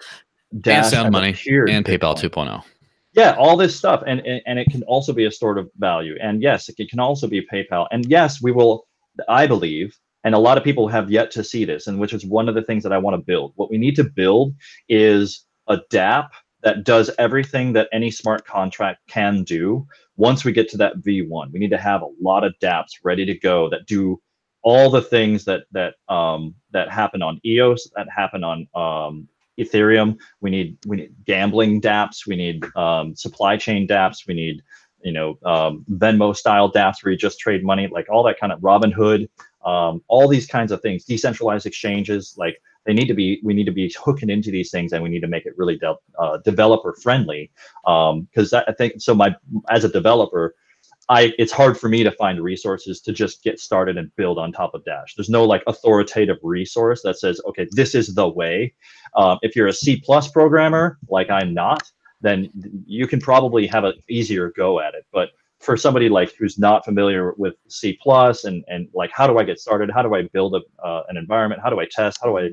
Speaker 4: Dash
Speaker 2: and Sound Money and PayPal
Speaker 4: Bitcoin.
Speaker 2: 2.0.
Speaker 4: Yeah, all this stuff, and it can also be a store of value. And yes, it can also be PayPal. And yes, we will. I believe, and a lot of people have yet to see this, and which is one of the things that I want to build. What we need to build is a DApp that does everything that any smart contract can do. Once we get to that V1, we need to have a lot of DApps ready to go that do all the things that happen on EOS, that happen on Ethereum. We need gambling dApps. We need supply chain dApps. We need Venmo style dApps where you just trade money, like all that kind of Robinhood, all these kinds of things, decentralized exchanges. Like we need to be hooking into these things, and we need to make it really developer friendly. Because I think so. As a developer, it's hard for me to find resources to just get started and build on top of Dash. There's no authoritative resource that says, okay, this is the way. If you're a C+ programmer, like I'm not, then you can probably have an easier go at it. But for somebody who's not familiar with C+ and how do I get started? How do I build an environment? How do I test? How do I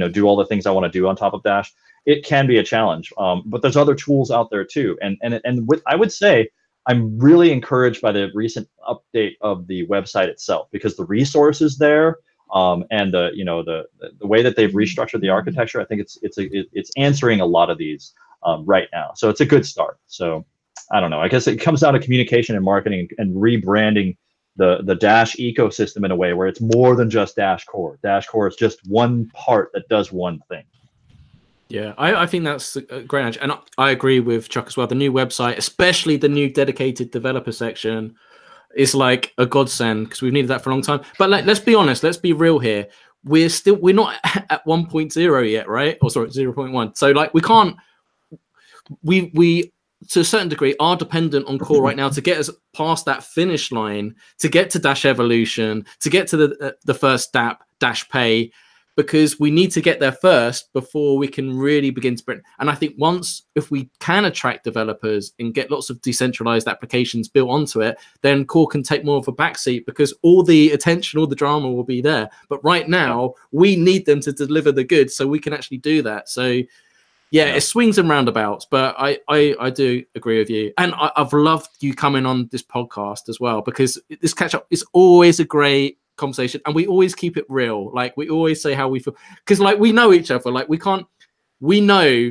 Speaker 4: do all the things I want to do on top of Dash? It can be a challenge. But there's other tools out there too. And I would say, I'm really encouraged by the recent update of the website itself, because the resources there and the way that they've restructured the architecture, I think it's answering a lot of these right now. So it's a good start. So I don't know. I guess it comes down to communication and marketing and rebranding the Dash ecosystem in a way where it's more than just Dash core. Dash core is just one part that does one thing.
Speaker 1: Yeah, I think that's a great answer. And I agree with Chuck as well. The new website, especially the new dedicated developer section, is like a godsend, because we've needed that for a long time. But let's be honest, let's be real here. We're not at 1.0 yet, right? Or sorry, 0.1. So we to a certain degree are dependent on core right now to get us past that finish line, to get to Dash Evolution, to get to the first DApp, Dash Pay, because we need to get there first before we can really begin to sprint. And I think if we can attract developers and get lots of decentralized applications built onto it, then core can take more of a backseat, because all the attention, all the drama will be there. But right now, we need them to deliver the goods so we can actually do that. So yeah, it swings and roundabouts, but I do agree with you. And I've loved you coming on this podcast as well, because this catch up is always a great conversation, and we always keep it real. Like we always say how we feel, because like we know each other. Like we know.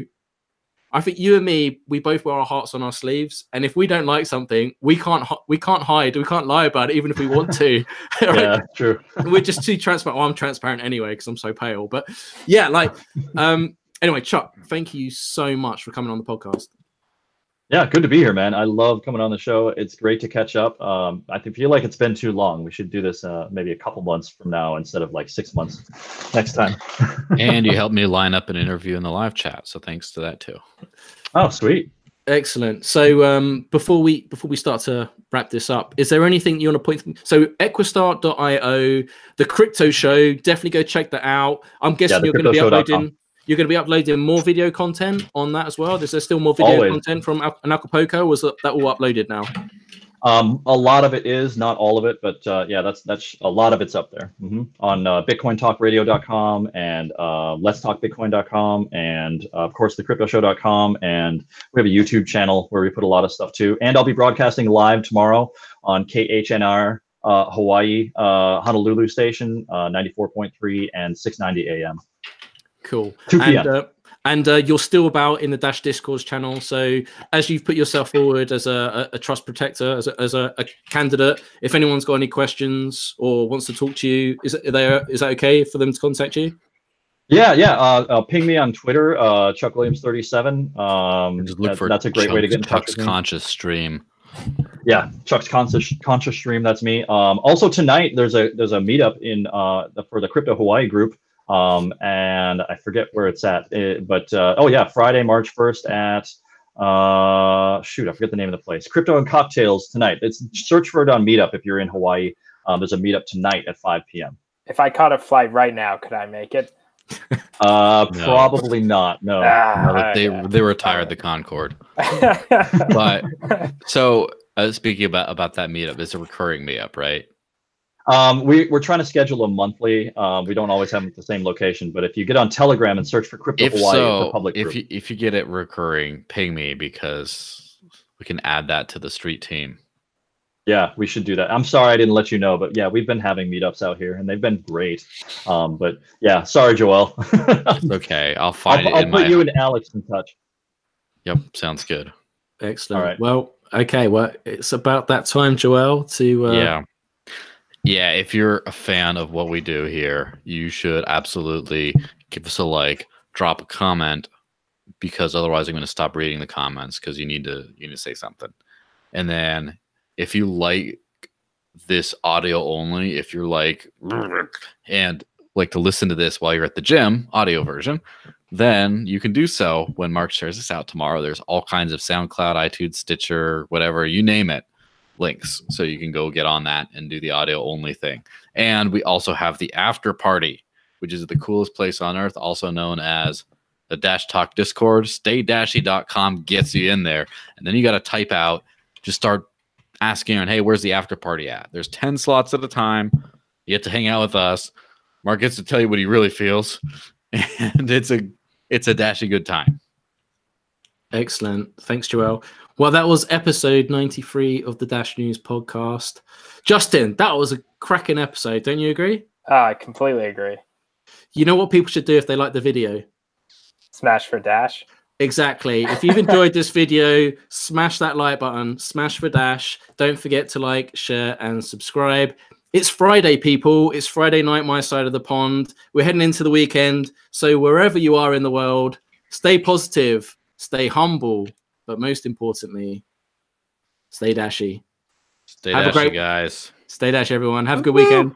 Speaker 1: I think you and me, we both wear our hearts on our sleeves, and if we don't like something, we can't hide, we can't lie about it, even if we want to. Right?
Speaker 4: Yeah, true.
Speaker 1: We're just too transparent. Well, I'm transparent anyway because I'm so pale. But yeah, like anyway, Chuck, thank you so much for coming on the podcast.
Speaker 4: Yeah, good to be here, man. I love coming on the show. It's great to catch up. I feel like it's been too long. We should do this maybe a couple months from now instead of like 6 months next time.
Speaker 2: And you helped me line up an interview in the live chat, so thanks to that too.
Speaker 4: Oh, sweet.
Speaker 1: Excellent. So before we start to wrap this up, is there anything you want to point? So Equistart.io, the crypto show, definitely go check that out. I'm guessing you're going to be uploading. You're going to be uploading more video content on that as well. Is there still more video content from Acapulco? Or was that all uploaded now?
Speaker 4: A lot of it is, not all of it, but yeah, that's a lot of it's up there on BitcoinTalkRadio.com and Let'sTalkBitcoin.com and of course thecryptoshow.com, and we have a YouTube channel where we put a lot of stuff too. And I'll be broadcasting live tomorrow on KHNR Hawaii Honolulu station 94.3 and 690 AM.
Speaker 1: Cool.
Speaker 4: 2 p.m.
Speaker 1: And you're still about in the Dash Discourse channel. So as you've put yourself forward as a trust protector, as a candidate, if anyone's got any questions or wants to talk to you, is that okay for them to contact you?
Speaker 4: Yeah. Ping me on Twitter, Chuck Williams 37.
Speaker 2: Just look for
Speaker 4: that's a great way to get in touch
Speaker 2: Chuck's
Speaker 4: with me.
Speaker 2: Conscious Stream.
Speaker 4: Yeah, Chuck's Conscious Stream. That's me. Also tonight there's a meetup in for the Crypto Hawaii group. And I forget where it's at, but oh yeah, Friday, March 1st at shoot, I forget the name of the place. Crypto and Cocktails tonight. Search for it on Meetup if you're in Hawaii. There's a meetup tonight at 5 p.m.
Speaker 3: If I caught a flight right now, could I make it?
Speaker 4: Probably not. No.
Speaker 2: They retired the Concorde. But so speaking about that meetup, it's a recurring meetup, right?
Speaker 4: We're trying to schedule a monthly. We don't always have them at the same location, but if you get on Telegram and search for Crypto Hawaii, it's a public group.
Speaker 2: If you get it recurring, ping me because we can add that to the street team.
Speaker 4: Yeah, we should do that. I'm sorry I didn't let you know, but yeah, we've been having meetups out here and they've been great. But yeah, sorry, Joel.
Speaker 2: It's okay. I'll find it.
Speaker 4: I'll put you and Alex in touch.
Speaker 2: Yep, sounds good.
Speaker 1: Excellent.
Speaker 4: All right.
Speaker 1: Well, okay. Well, it's about that time, Joel, to
Speaker 2: Yeah, if you're a fan of what we do here, you should absolutely give us a like, drop a comment, because otherwise I'm going to stop reading the comments because you need to say something. And then if you like this audio only, if you're like and like to listen to this while you're at the gym, audio version, then you can do so when Mark shares this out tomorrow. There's all kinds of SoundCloud, iTunes, Stitcher, whatever, you name it, links, so you can go get on that and do the audio only thing. And we also have the after party, which is the coolest place on earth, also known as the Dash Talk Discord. StayDashy.com gets you in there, and then you got to type out, just start asking on, hey, where's the after party at? There's 10 slots at a time. You get to hang out with us. Mark gets to tell you what he really feels, and it's a dashy good time.
Speaker 1: Excellent. Thanks, Joel. Well, that was episode 93 of the Dash News podcast. Justin, that was a cracking episode. Don't you agree?
Speaker 3: I completely agree.
Speaker 1: You know what people should do if they like the video?
Speaker 3: Smash for Dash.
Speaker 1: Exactly. If you've enjoyed this video, smash that like button, smash for Dash. Don't forget to like, share, and subscribe. It's Friday, people. It's Friday night, my side of the pond. We're heading into the weekend. So wherever you are in the world, stay positive, stay humble, but most importantly, stay dashy.
Speaker 2: Stay dashy, guys.
Speaker 1: Stay dashy, everyone. Have a good weekend.